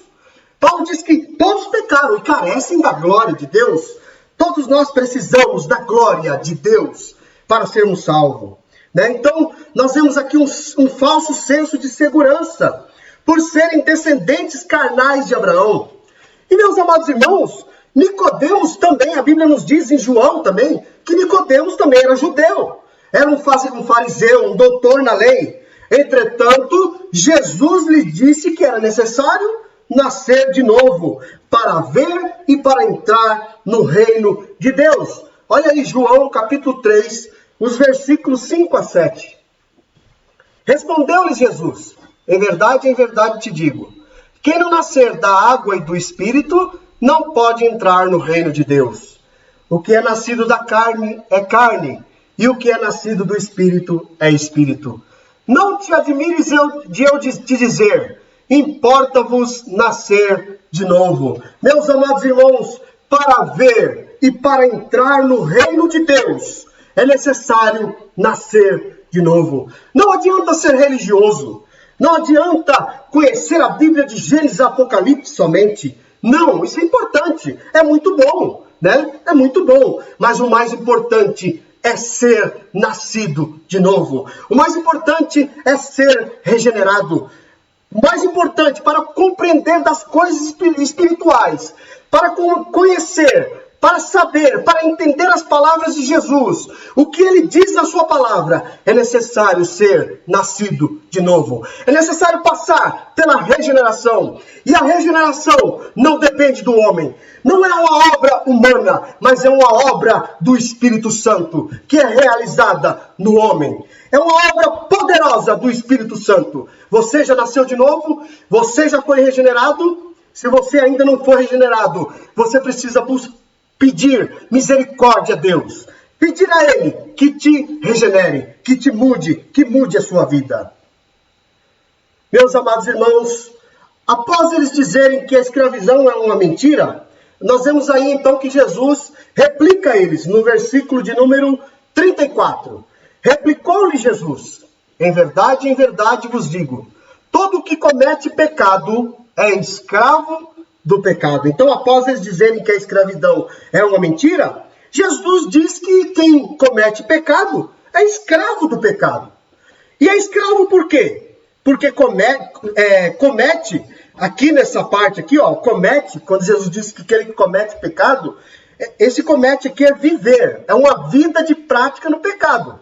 Paulo diz que todos pecaram e carecem da glória de Deus. Todos nós precisamos da glória de Deus para sermos salvos. Né? Então, nós vemos aqui um falso senso de segurança por serem descendentes carnais de Abraão. E, meus amados irmãos, Nicodemos também, a Bíblia nos diz em João também, que Nicodemos também era judeu. Era um fariseu, um doutor na lei. Entretanto, Jesus lhe disse que era necessário nascer de novo para ver e para entrar no reino de Deus. Olha aí João capítulo 3, os versículos 5 a 7. Respondeu-lhe Jesus, em verdade te digo, quem não nascer da água e do Espírito não pode entrar no reino de Deus. O que é nascido da carne é carne, e o que é nascido do Espírito é Espírito. Não te admires de eu te dizer, importa-vos nascer de novo. Meus amados irmãos, para ver e para entrar no reino de Deus, é necessário nascer de novo. Não adianta ser religioso. Não adianta conhecer a Bíblia de Gênesis e Apocalipse somente. Não, isso é importante, é muito bom, né? É muito bom, mas o mais importante é ser nascido de novo. O mais importante é ser regenerado. O mais importante para compreender das coisas espirituais, para conhecer, para saber, para entender as palavras de Jesus, o que ele diz na sua palavra, é necessário ser nascido de novo. É necessário passar pela regeneração. E a regeneração não depende do homem. Não é uma obra humana, mas é uma obra do Espírito Santo, que é realizada no homem. É uma obra poderosa do Espírito Santo. Você já nasceu de novo? Você já foi regenerado? Se você ainda não foi regenerado, você precisa pedir misericórdia a Deus. Pedir a Ele que te regenere, que te mude, que mude a sua vida. Meus amados irmãos, após eles dizerem que a escravidão é uma mentira, nós vemos aí então que Jesus replica a eles no versículo de número 34. Replicou-lhe Jesus: em verdade vos digo, todo que comete pecado é escravo do pecado. Então, após eles dizerem que a escravidão é uma mentira, Jesus diz que quem comete pecado é escravo do pecado. E é escravo por quê? Porque comete, aqui nessa parte aqui, ó, comete, quando Jesus diz que aquele que comete pecado, esse comete aqui é viver, é uma vida de prática no pecado.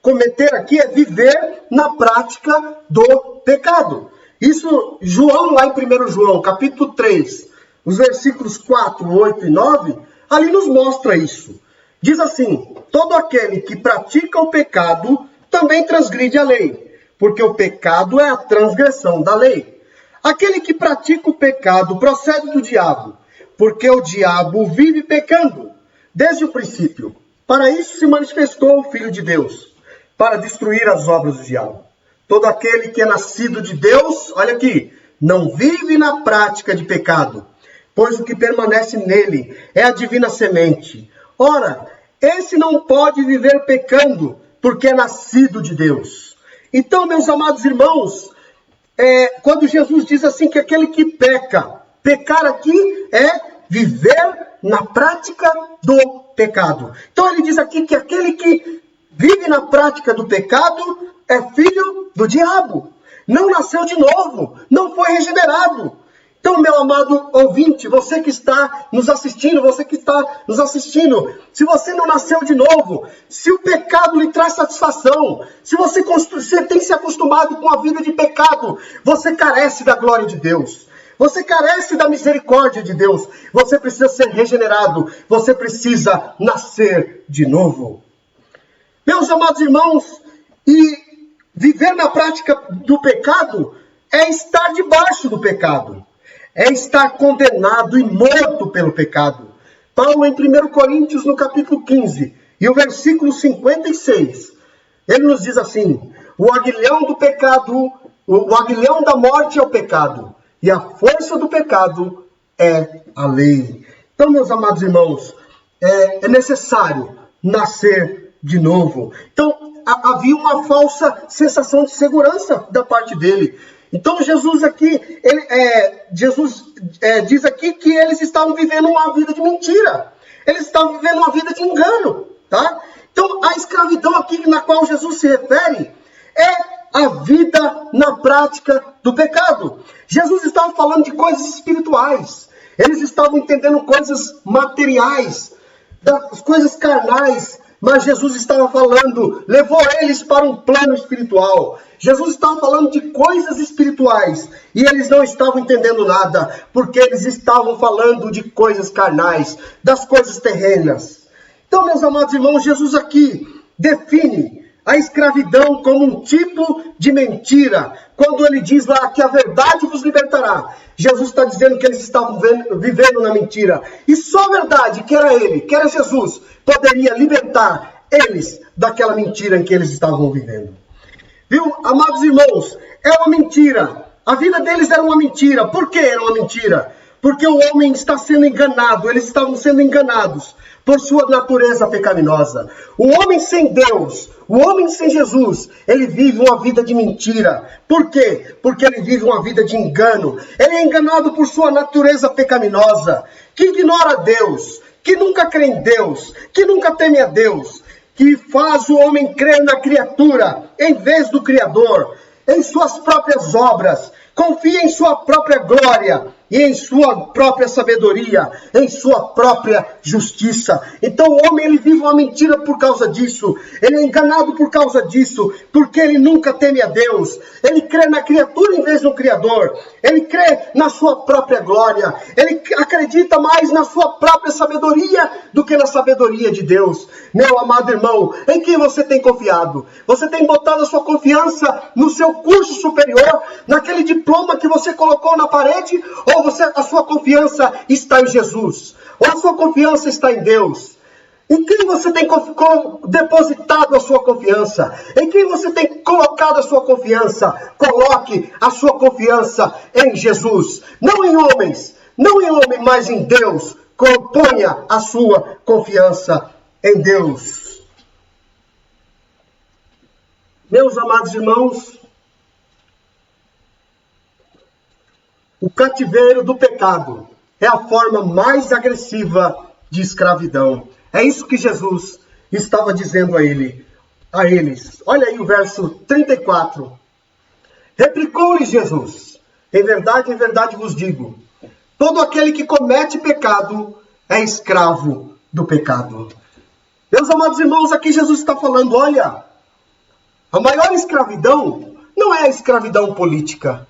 Cometer aqui é viver na prática do pecado. Isso, João, lá em 1 João, capítulo 3, os versículos 4, 8 e 9, ali nos mostra isso. Diz assim: todo aquele que pratica o pecado também transgride a lei, porque o pecado é a transgressão da lei. Aquele que pratica o pecado procede do diabo, porque o diabo vive pecando desde o princípio. Para isso se manifestou o Filho de Deus, para destruir as obras do diabo. Todo aquele que é nascido de Deus, olha aqui, não vive na prática de pecado, pois o que permanece nele é a divina semente. Ora, esse não pode viver pecando, porque é nascido de Deus. Então, meus amados irmãos, quando Jesus diz assim que aquele que pecar aqui é viver na prática do pecado. Então ele diz aqui que aquele que vive na prática do pecado é filho do diabo. Não nasceu de novo, não foi regenerado. Então, meu amado ouvinte, você que está nos assistindo, se você não nasceu de novo, se o pecado lhe traz satisfação, se você tem se acostumado com a vida de pecado, você carece da glória de Deus. Você carece da misericórdia de Deus. Você precisa ser regenerado. Você precisa nascer de novo. Meus amados irmãos, e viver na prática do pecado é estar debaixo do pecado. É estar condenado e morto pelo pecado. Paulo, em 1 Coríntios, no capítulo 15, e o versículo 56, ele nos diz assim: o aguilhão do pecado, o aguilhão da morte é o pecado, e a força do pecado é a lei. Então, meus amados irmãos, é necessário nascer de novo. Então, havia uma falsa sensação de segurança da parte dele. Então, Jesus aqui, diz aqui que eles estavam vivendo uma vida de mentira. Eles estavam vivendo uma vida de engano, tá? Então, a escravidão aqui na qual Jesus se refere é a vida na prática do pecado. Jesus estava falando de coisas espirituais. Eles estavam entendendo coisas materiais, das coisas carnais. Mas Jesus estava falando, levou eles para um plano espiritual. Jesus estava falando de coisas espirituais. E eles não estavam entendendo nada, porque eles estavam falando de coisas carnais, das coisas terrenas. Então, meus amados irmãos, Jesus aqui define a escravidão como um tipo de mentira. Quando ele diz lá que a verdade vos libertará, Jesus está dizendo que eles estavam vivendo na mentira. E só a verdade, que era ele, que era Jesus, poderia libertar eles daquela mentira em que eles estavam vivendo. Viu, amados irmãos, é uma mentira. A vida deles era uma mentira. Por que era uma mentira? porque o homem está sendo enganado, eles estavam sendo enganados por sua natureza pecaminosa. O homem sem Deus, o homem sem Jesus, ele vive uma vida de mentira. Por quê? Porque ele vive uma vida de engano. Ele é enganado por sua natureza pecaminosa, que ignora Deus, que nunca crê em Deus, que nunca teme a Deus, que faz o homem crer na criatura em vez do Criador, em suas próprias obras, confia em sua própria glória e em sua própria sabedoria, em sua própria justiça. Então o homem, ele vive uma mentira por causa disso. Ele é enganado por causa disso, porque ele nunca teme a Deus. Ele crê na criatura em vez do Criador. Ele crê na sua própria glória. Ele acredita mais na sua própria sabedoria do que na sabedoria de Deus. Meu amado irmão, em quem você tem confiado? Você tem botado a sua confiança no seu curso superior, naquele diploma que você colocou na parede, ou a sua confiança está em Jesus? Ou a sua confiança está em Deus? Em quem você tem depositado a sua confiança? Em quem você tem colocado a sua confiança? Coloque a sua confiança em Jesus. Não em homens, não em homem, mas em Deus. Ponha a sua confiança em Deus. Meus amados irmãos, o cativeiro do pecado é a forma mais agressiva de escravidão. É isso que Jesus estava dizendo a eles. Olha aí o verso 34. Replicou-lhes Jesus: em verdade vos digo, todo aquele que comete pecado é escravo do pecado. Meus amados irmãos, aqui Jesus está falando, olha, a maior escravidão não é a escravidão política.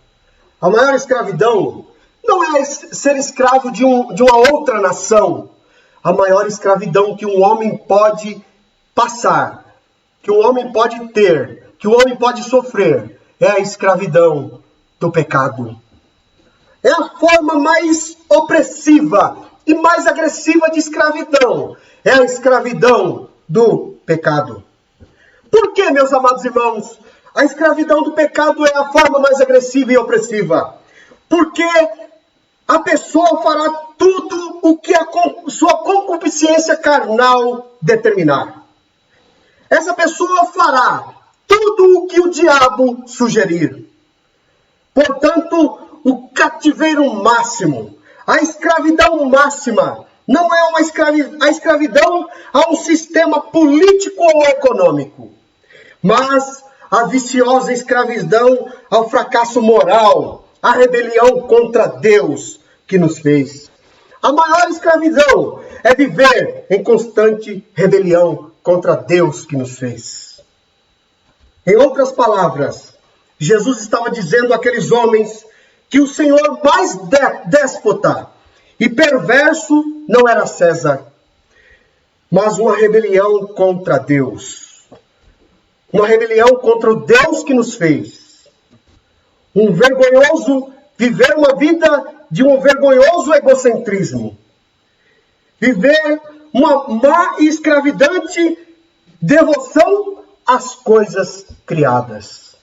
A maior escravidão não é ser escravo de uma outra nação. A maior escravidão que um homem pode passar, que um homem pode ter, que um homem pode sofrer, é a escravidão do pecado. É a forma mais opressiva e mais agressiva de escravidão. É a escravidão do pecado. Por que, meus amados irmãos, a escravidão do pecado é a forma mais agressiva e opressiva? Porque a pessoa fará tudo o que a sua concupiscência carnal determinar. Essa pessoa fará tudo o que o diabo sugerir. Portanto, o cativeiro máximo, a escravidão máxima, não é a escravidão a um sistema político ou econômico, mas a viciosa escravidão ao fracasso moral, à rebelião contra Deus que nos fez. A maior escravidão é viver em constante rebelião contra Deus que nos fez. Em outras palavras, Jesus estava dizendo àqueles homens que o senhor mais déspota e perverso não era César, mas uma rebelião contra Deus. Uma rebelião contra o Deus que nos fez. Viver uma vida de um vergonhoso egocentrismo. Viver uma má e escravizante devoção às coisas criadas.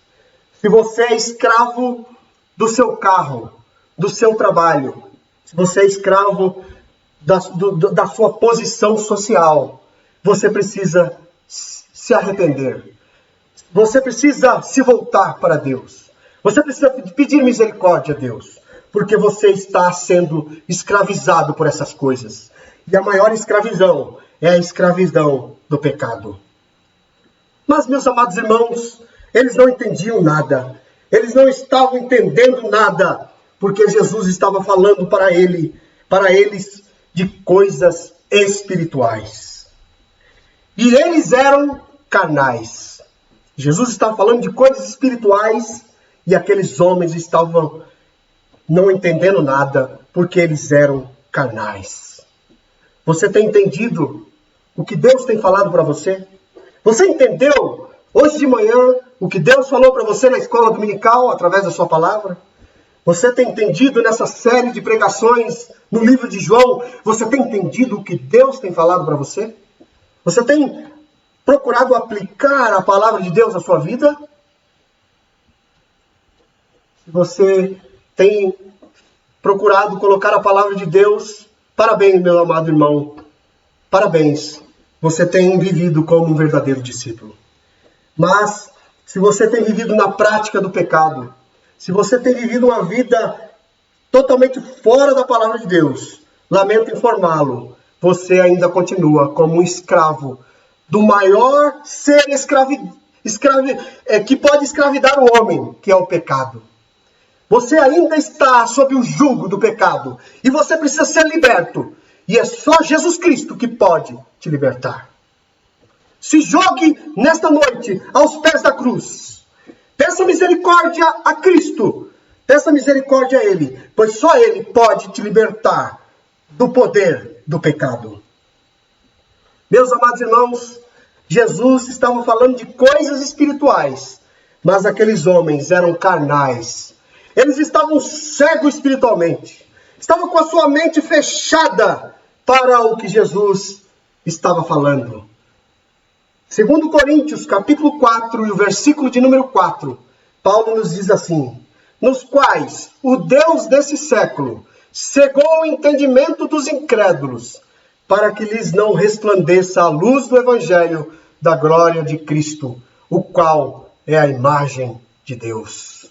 Se você é escravo do seu carro, do seu trabalho, se você é escravo da sua posição social, você precisa se arrepender. Você precisa se voltar para Deus. Você precisa pedir misericórdia a Deus. Porque você está sendo escravizado por essas coisas. E a maior escravidão é a escravidão do pecado. Mas, meus amados irmãos, eles não entendiam nada. Eles não estavam entendendo nada. Porque Jesus estava falando para eles de coisas espirituais. E eles eram carnais. Jesus estava falando de coisas espirituais e aqueles homens estavam não entendendo nada porque eles eram carnais. Você tem entendido o que Deus tem falado para você? Você entendeu hoje de manhã o que Deus falou para você na escola dominical através da sua palavra? Você tem entendido nessa série de pregações no livro de João? Você tem entendido o que Deus tem falado para você? Você tem procurado aplicar a palavra de Deus à sua vida? Se você tem procurado colocar a palavra de Deus, parabéns, meu amado irmão. Parabéns. Você tem vivido como um verdadeiro discípulo. Mas, se você tem vivido na prática do pecado, se você tem vivido uma vida totalmente fora da palavra de Deus, lamento informá-lo, você ainda continua como um escravo do maior ser que pode escravidar o homem, que é o pecado. Você ainda está sob o jugo do pecado e você precisa ser liberto. E é só Jesus Cristo que pode te libertar. Se jogue nesta noite aos pés da cruz. Peça misericórdia a Cristo. Peça misericórdia a Ele, pois só Ele pode te libertar do poder do pecado. Meus amados irmãos, Jesus estava falando de coisas espirituais, mas aqueles homens eram carnais. Eles estavam cegos espiritualmente. Estavam com a sua mente fechada para o que Jesus estava falando. 2 Coríntios, capítulo 4, e o versículo de número 4, Paulo nos diz assim: nos quais o Deus desse século cegou o entendimento dos incrédulos, para que lhes não resplandeça a luz do Evangelho da glória de Cristo, o qual é a imagem de Deus.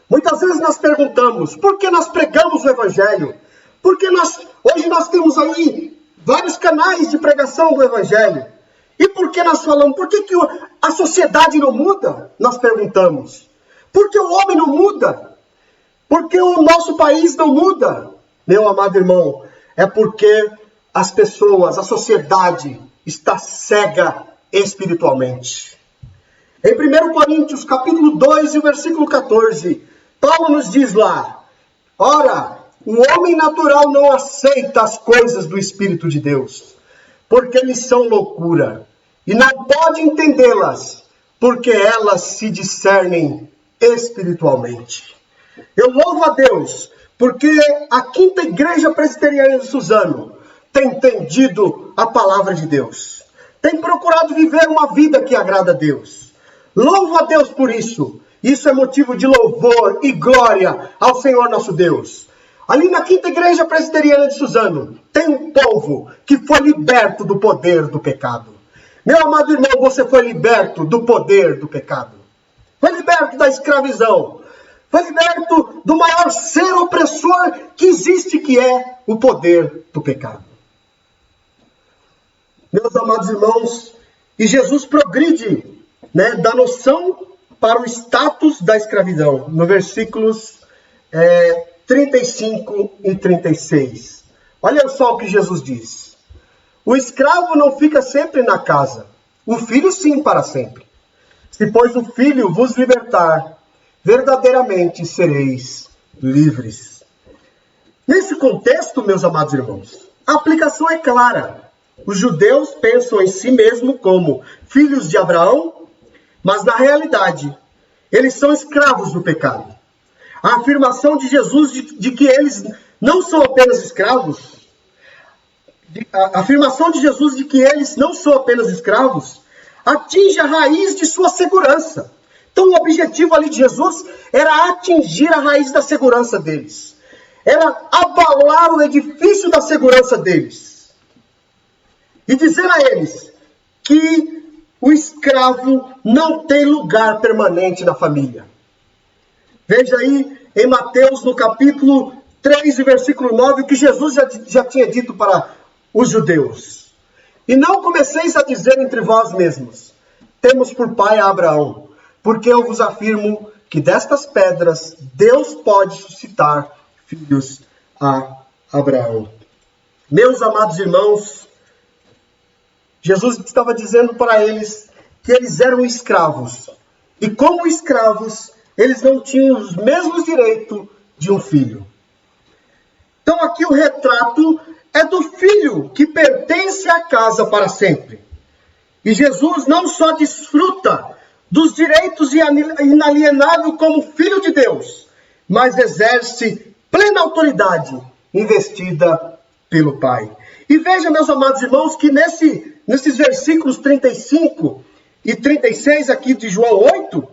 Muitas vezes nós perguntamos, por que nós pregamos o Evangelho? Porque hoje nós temos aí vários canais de pregação do Evangelho. E por que nós falamos? Por que a sociedade não muda? Nós perguntamos. Por que o homem não muda? Por que o nosso país não muda? Meu amado irmão, é porque as pessoas, a sociedade está cega espiritualmente. Em 1 Coríntios, capítulo 2, e o versículo 14, Paulo nos diz lá: ora, o homem natural não aceita as coisas do Espírito de Deus, porque eles são loucura, e não pode entendê-las, porque elas se discernem espiritualmente. Eu louvo a Deus, porque a Quinta Igreja Presbiteriana de Suzano tem entendido a palavra de Deus, tem procurado viver uma vida que agrada a Deus. Louvo a Deus por isso. Isso é motivo de louvor e glória ao Senhor nosso Deus. Ali na Quinta Igreja Presbiteriana de Suzano, tem um povo que foi liberto do poder do pecado. Meu amado irmão, você foi liberto do poder do pecado. Foi liberto da escravidão. Foi liberto do maior ser opressor que existe, que é o poder do pecado. Meus amados irmãos, e Jesus progride, da noção para o status da escravidão, no versículos 35 e 36. Olha só o que Jesus diz: o escravo não fica sempre na casa, o filho sim para sempre. Se pois o filho vos libertar, verdadeiramente sereis livres. Nesse contexto, meus amados irmãos, a aplicação é clara. Os judeus pensam em si mesmos como filhos de Abraão, mas na realidade, eles são escravos do pecado. A afirmação de Jesus de que eles não são apenas escravos, a afirmação de Jesus de que eles não são apenas escravos, atinge a raiz de sua segurança. Então o objetivo ali de Jesus era atingir a raiz da segurança deles. Era abalar o edifício da segurança deles. E dizer a eles que o escravo não tem lugar permanente na família. Veja aí em Mateus, no capítulo 3, versículo 9, o que Jesus já tinha dito para os judeus. E não comeceis a dizer entre vós mesmos: temos por pai a Abraão, porque eu vos afirmo que destas pedras Deus pode suscitar filhos a Abraão. Meus amados irmãos, Jesus estava dizendo para eles que eles eram escravos. E como escravos, eles não tinham os mesmos direitos de um filho. Então aqui o retrato é do filho que pertence à casa para sempre. E Jesus não só desfruta dos direitos inalienáveis como filho de Deus, mas exerce plena autoridade investida pelo Pai. E veja, meus amados irmãos, que nesses versículos 35 e 36 aqui de João 8,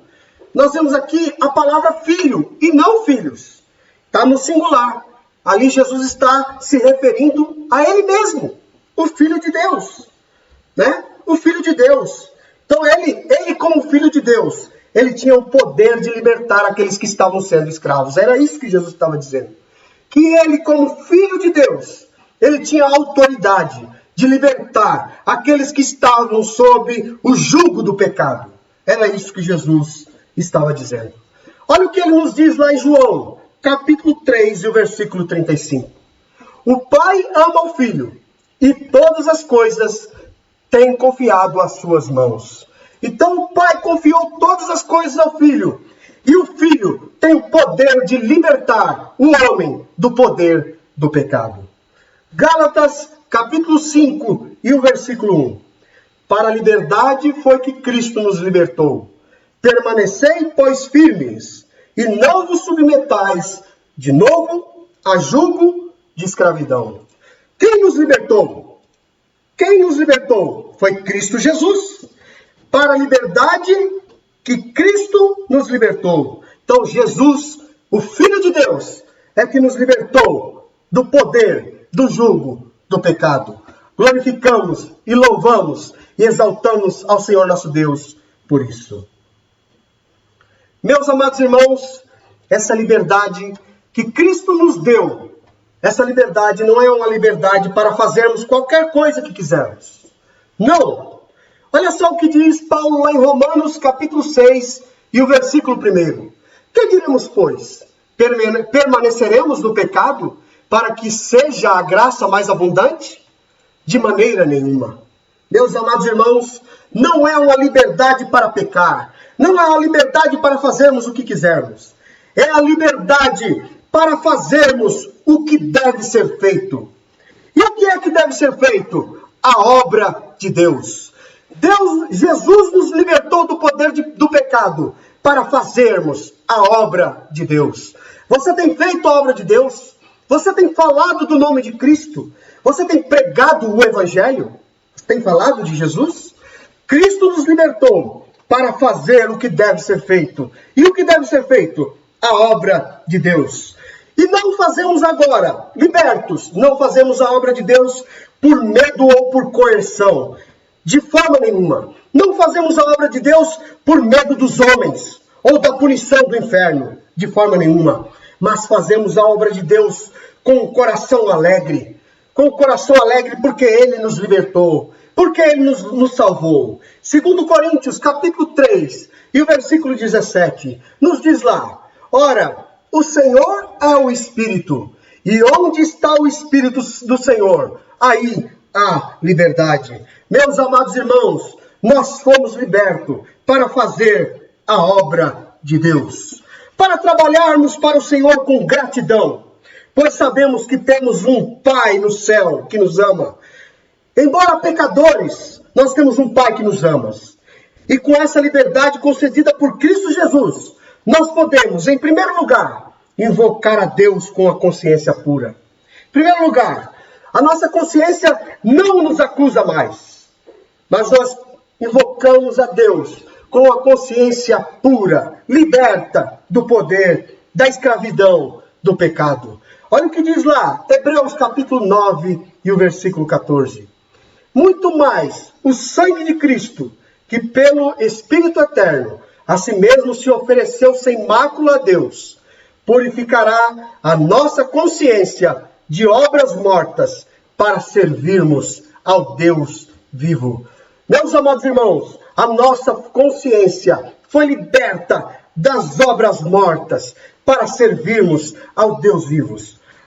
nós vemos aqui a palavra filho e não filhos. Está no singular. Ali Jesus está se referindo a ele mesmo, o Filho de Deus, né? O Filho de Deus. Então ele como Filho de Deus, ele tinha o poder de libertar aqueles que estavam sendo escravos. Era isso que Jesus estava dizendo. Que ele como Filho de Deus, ele tinha a autoridade de libertar aqueles que estavam sob o jugo do pecado. Era isso que Jesus estava dizendo. Olha o que ele nos diz lá em João, capítulo 3 e o versículo 35. O Pai ama o Filho e todas as coisas tem confiado às suas mãos. Então o Pai confiou todas as coisas ao Filho. E o Filho tem o poder de libertar o homem do poder do pecado. Gálatas capítulo 5 e o versículo 1. Para a liberdade foi que Cristo nos libertou. Permanecei, pois, firmes, e não vos submetais de novo a jugo de escravidão. Quem nos libertou? Quem nos libertou? Foi Cristo Jesus. Para a liberdade que Cristo nos libertou. Então Jesus, o Filho de Deus, é que nos libertou do poder, do jugo, do pecado. Glorificamos e louvamos e exaltamos ao Senhor nosso Deus por isso. Meus amados irmãos, essa liberdade que Cristo nos deu, essa liberdade não é uma liberdade para fazermos qualquer coisa que quisermos. Não! Olha só o que diz Paulo lá em Romanos capítulo 6 e o versículo 1. Que diremos, pois? Permaneceremos no pecado para que seja a graça mais abundante? De maneira nenhuma. Meus amados irmãos, não é uma liberdade para pecar. Não é uma liberdade para fazermos o que quisermos. É a liberdade para fazermos o que deve ser feito. E o que é que deve ser feito? A obra de Deus. Jesus nos libertou do poder do pecado para fazermos a obra de Deus. Você tem feito a obra de Deus? Você tem falado do nome de Cristo? Você tem pregado o Evangelho? Você tem falado de Jesus? Cristo nos libertou para fazer o que deve ser feito. E o que deve ser feito? A obra de Deus. E não fazemos agora, libertos, não fazemos a obra de Deus por medo ou por coerção. De forma nenhuma. Não fazemos a obra de Deus por medo dos homens ou da punição do inferno. De forma nenhuma. Mas fazemos a obra de Deus com o coração alegre. Com o coração alegre porque Ele nos libertou. Porque Ele nos salvou. 2 Coríntios capítulo 3 e o versículo 17. Nos diz lá. Ora, o Senhor é o Espírito. E onde está o Espírito do Senhor? Aí há liberdade. Meus amados irmãos, nós fomos libertos para fazer a obra de Deus. Para trabalharmos para o Senhor com gratidão. Pois sabemos que temos um Pai no céu que nos ama. Embora pecadores, nós temos um Pai que nos ama. E com essa liberdade concedida por Cristo Jesus, nós podemos, em primeiro lugar, invocar a Deus com a consciência pura. Em primeiro lugar, a nossa consciência não nos acusa mais. Mas nós invocamos a Deus com a consciência pura, liberta do poder, da escravidão, do pecado. Olha o que diz lá, Hebreus capítulo 9 e o versículo 14. Muito mais o sangue de Cristo, que pelo Espírito Eterno, a si mesmo se ofereceu sem mácula a Deus, purificará a nossa consciência de obras mortas para servirmos ao Deus vivo. Meus amados irmãos, a nossa consciência foi liberta das obras mortas para servirmos ao Deus vivo.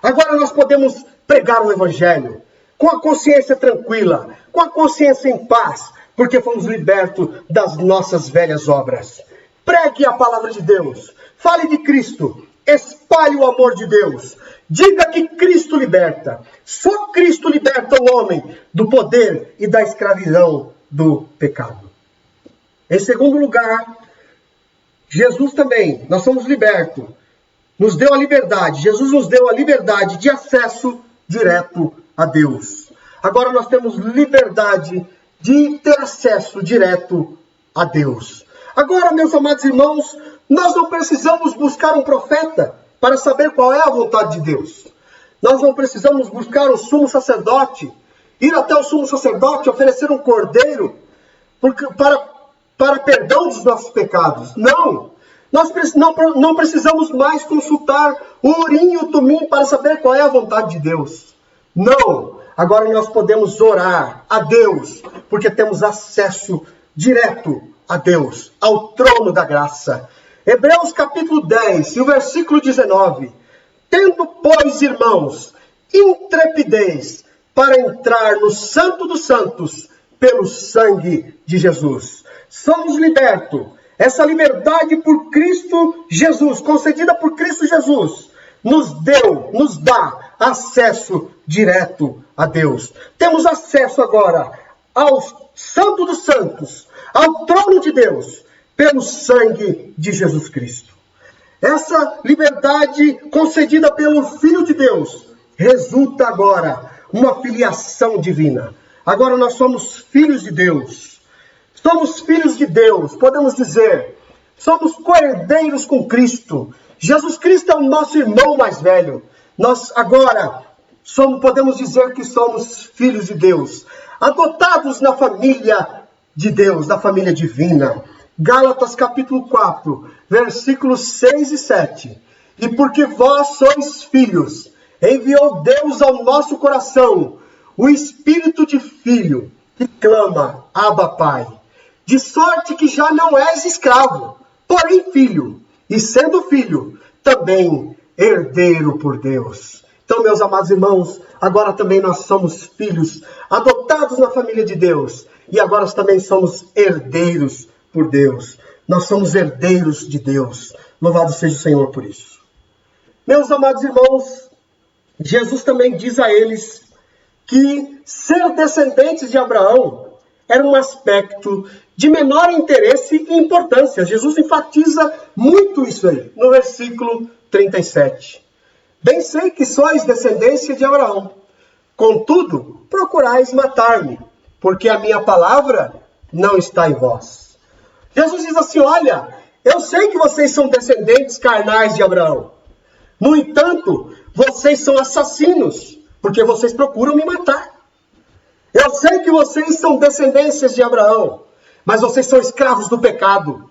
Agora nós podemos pregar o Evangelho com a consciência tranquila, com a consciência em paz, porque fomos libertos das nossas velhas obras. Pregue a palavra de Deus, fale de Cristo, espalhe o amor de Deus, diga que Cristo liberta. Só Cristo liberta o homem do poder e da escravidão do pecado. Em segundo lugar, Jesus também, nós somos libertos, nos deu a liberdade, Jesus nos deu a liberdade de acesso direto a Deus. Agora nós temos liberdade de ter acesso direto a Deus. Agora, meus amados irmãos, nós não precisamos buscar um profeta para saber qual é a vontade de Deus. Nós não precisamos buscar o sumo sacerdote, ir até o sumo sacerdote, oferecer um cordeiro para perdão dos nossos pecados. Não! Nós não precisamos mais consultar o Urim e o Tumim para saber qual é a vontade de Deus. Não! Agora nós podemos orar a Deus, porque temos acesso direto a Deus, ao trono da graça. Hebreus capítulo 10, e o versículo 19. Tendo, pois, irmãos, intrepidez para entrar no Santo dos Santos pelo sangue de Jesus. Somos libertos. Essa liberdade por Cristo Jesus, concedida por Cristo Jesus, nos dá acesso direto a Deus. Temos acesso agora ao Santo dos Santos, ao trono de Deus, pelo sangue de Jesus Cristo. Essa liberdade concedida pelo Filho de Deus resulta agora uma filiação divina. Agora nós somos filhos de Deus. Somos filhos de Deus, podemos dizer. Somos co-herdeiros com Cristo. Jesus Cristo é o nosso irmão mais velho. Nós agora podemos dizer que somos filhos de Deus, adotados na família de Deus, na família divina. Gálatas capítulo 4, versículos 6 e 7. E porque vós sois filhos, enviou Deus ao nosso coração o espírito de filho, que clama, Abba, Pai. De sorte que já não és escravo, porém filho, e sendo filho, também herdeiro por Deus. Então, meus amados irmãos, agora também nós somos filhos, adotados na família de Deus, e agora também somos herdeiros por Deus. Nós somos herdeiros de Deus. Louvado seja o Senhor por isso. Meus amados irmãos, Jesus também diz a eles que ser descendentes de Abraão era um aspecto de menor interesse e importância. Jesus enfatiza muito isso aí, no versículo 37. Bem sei que sois descendência de Abraão, contudo, procurais matar-me, porque a minha palavra não está em vós. Jesus diz assim, olha, eu sei que vocês são descendentes carnais de Abraão. No entanto, vocês são assassinos, porque vocês procuram me matar. Eu sei que vocês são descendências de Abraão, mas vocês são escravos do pecado.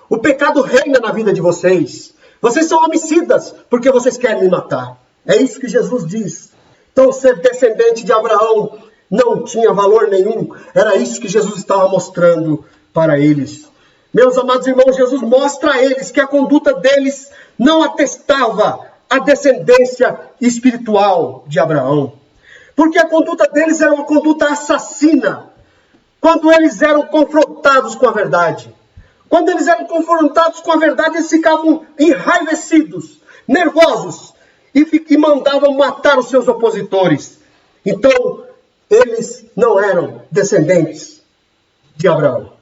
O pecado reina na vida de vocês. Vocês são homicidas, porque vocês querem me matar. É isso que Jesus diz. Então, ser descendente de Abraão não tinha valor nenhum. Era isso que Jesus estava mostrando para eles. Meus amados irmãos, Jesus mostra a eles que a conduta deles não atestava a descendência espiritual de Abraão. Porque a conduta deles era uma conduta assassina. Quando eles eram confrontados com a verdade. Quando eles eram confrontados com a verdade, eles ficavam enraivecidos, nervosos, e mandavam matar os seus opositores. Então, eles não eram descendentes de Abraão.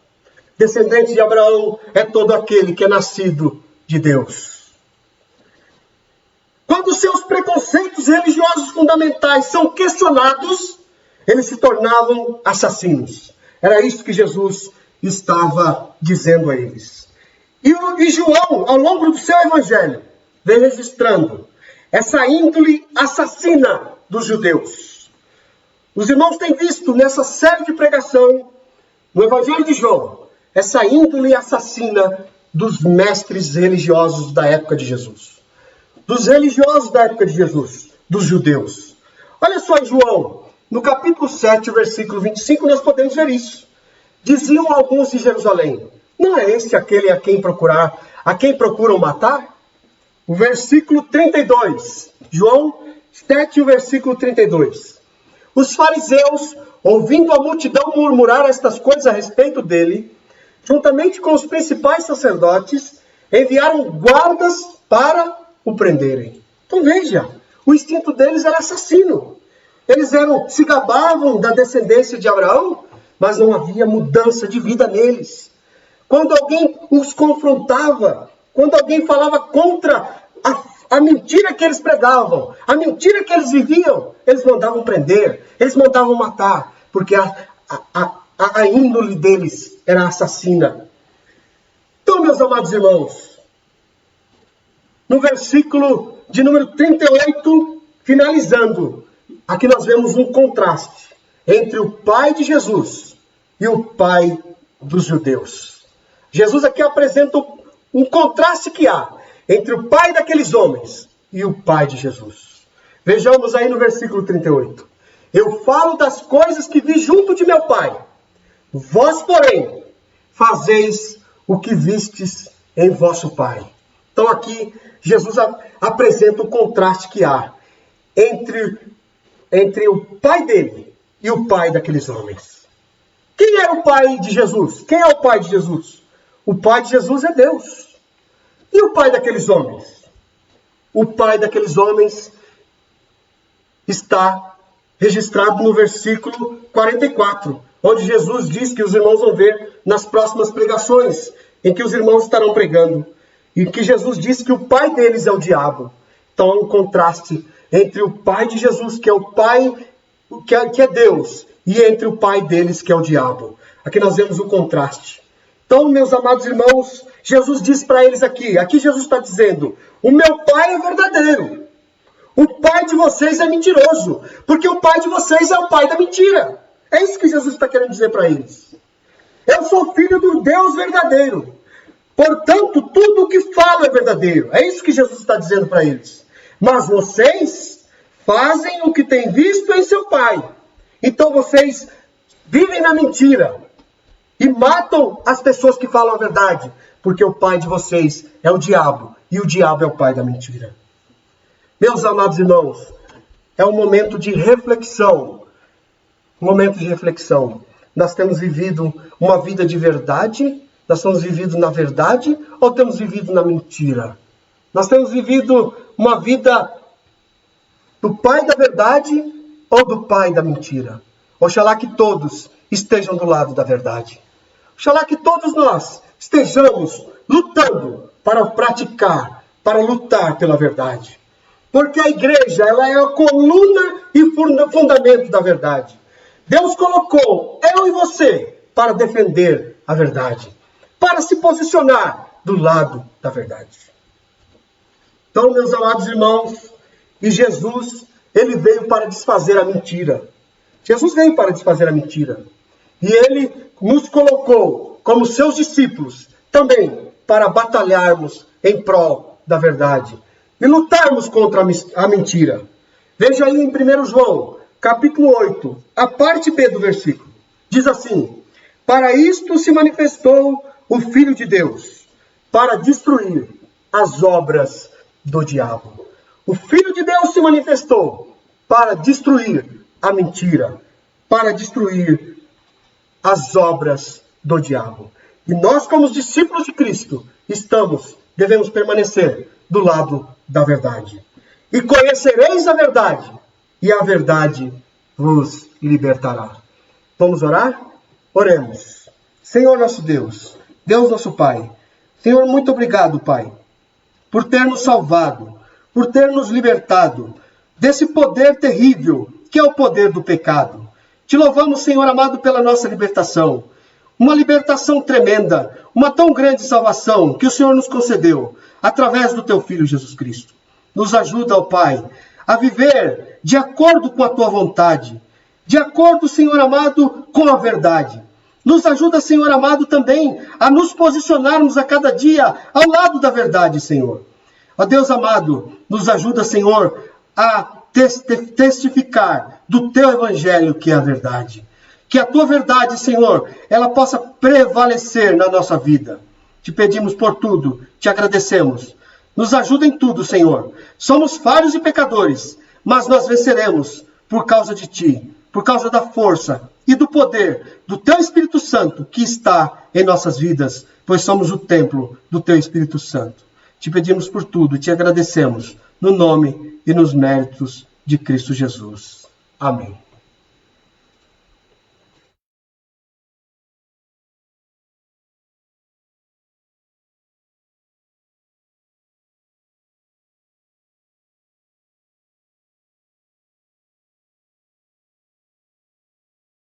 Descendente de Abraão é todo aquele que é nascido de Deus. Quando seus preconceitos religiosos fundamentais são questionados, eles se tornavam assassinos. Era isso que Jesus estava dizendo a eles. E João, ao longo do seu evangelho, vem registrando essa índole assassina dos judeus. Os irmãos têm visto nessa série de pregação, no evangelho de João, essa índole assassina dos mestres religiosos da época de Jesus. Dos religiosos da época de Jesus, dos judeus. Olha só em João, no capítulo 7, versículo 25, nós podemos ver isso. Diziam alguns de Jerusalém, não é este aquele a quem procuram matar? O versículo 32, João 7, o versículo 32. Os fariseus, ouvindo a multidão murmurar estas coisas a respeito dele, juntamente com os principais sacerdotes, enviaram guardas para o prenderem. Então veja, o instinto deles era assassino. Eles se gabavam da descendência de Abraão, mas não havia mudança de vida neles. Quando alguém os confrontava, quando alguém falava contra a mentira que eles pregavam, a mentira que eles viviam, eles mandavam prender, eles mandavam matar, porque a índole deles era assassina. Então, meus amados irmãos, no versículo de número 38, finalizando, aqui nós vemos um contraste entre o pai de Jesus e o pai dos judeus. Jesus aqui apresenta um contraste que há entre o pai daqueles homens e o pai de Jesus. Vejamos aí no versículo 38. Eu falo das coisas que vi junto de meu pai. Vós, porém, fazeis o que vistes em vosso pai. Então aqui Jesus apresenta o contraste que há entre o pai dele e o pai daqueles homens. Quem era o pai de Jesus? Quem é o pai de Jesus? O pai de Jesus é Deus. E o pai daqueles homens? O pai daqueles homens está registrado no versículo 44, onde Jesus diz que os irmãos vão ver nas próximas pregações, em que os irmãos estarão pregando, e que Jesus diz que o pai deles é o diabo. Então há um contraste entre o pai de Jesus, que é o pai, que é Deus, e entre o pai deles, que é o diabo. Aqui nós vemos o contraste. Então, meus amados irmãos, Jesus diz para eles aqui Jesus está dizendo, o meu pai é verdadeiro. O pai de vocês é mentiroso, porque o pai de vocês é o pai da mentira. É isso que Jesus está querendo dizer para eles. Eu sou filho do Deus verdadeiro. Portanto, tudo o que falo é verdadeiro. É isso que Jesus está dizendo para eles. Mas vocês fazem o que têm visto em seu pai. Então vocês vivem na mentira e matam as pessoas que falam a verdade, porque o pai de vocês é o diabo, e o diabo é o pai da mentira. Meus amados irmãos, é um momento de reflexão. Um momento de reflexão. Nós temos vivido uma vida de verdade? Nós temos vivido na verdade ou temos vivido na mentira? Nós temos vivido uma vida do pai da verdade ou do pai da mentira? Oxalá que todos estejam do lado da verdade. Oxalá que todos nós estejamos lutando para praticar, para lutar pela verdade. Porque a igreja, ela é a coluna e fundamento da verdade. Deus colocou eu e você para defender a verdade, para se posicionar do lado da verdade. Então, meus amados irmãos, e Jesus, ele veio para desfazer a mentira. Jesus veio para desfazer a mentira. E ele nos colocou como seus discípulos também para batalharmos em prol da verdade e lutarmos contra a mentira. Veja aí em 1 João, capítulo 8, a parte B do versículo. Diz assim: para isto se manifestou o Filho de Deus, para destruir as obras do diabo. O Filho de Deus se manifestou para destruir a mentira, para destruir as obras do diabo. E nós, como os discípulos de Cristo, devemos permanecer do lado da verdade. E conhecereis a verdade, e a verdade vos libertará. Vamos orar? Oremos. Senhor nosso Deus, Deus nosso Pai, Senhor, muito obrigado, Pai, por ter nos salvado, por ter nos libertado desse poder terrível que é o poder do pecado. Te louvamos, Senhor amado, pela nossa libertação. Uma libertação tremenda, uma tão grande salvação que o Senhor nos concedeu através do Teu Filho Jesus Cristo. Nos ajuda, ó Pai, a viver de acordo com a Tua vontade, de acordo, Senhor amado, com a verdade. Nos ajuda, Senhor amado, também a nos posicionarmos a cada dia ao lado da verdade, Senhor. Ó Deus amado, nos ajuda, Senhor, a testificar do Teu Evangelho, que é a verdade. Que a Tua verdade, Senhor, ela possa prevalecer na nossa vida. Te pedimos por tudo, te agradecemos. Nos ajuda em tudo, Senhor. Somos falhos e pecadores, mas nós venceremos por causa de Ti, por causa da força e do poder do Teu Espírito Santo que está em nossas vidas, pois somos o templo do Teu Espírito Santo. Te pedimos por tudo e te agradecemos, no nome e nos méritos de Cristo Jesus. Amém.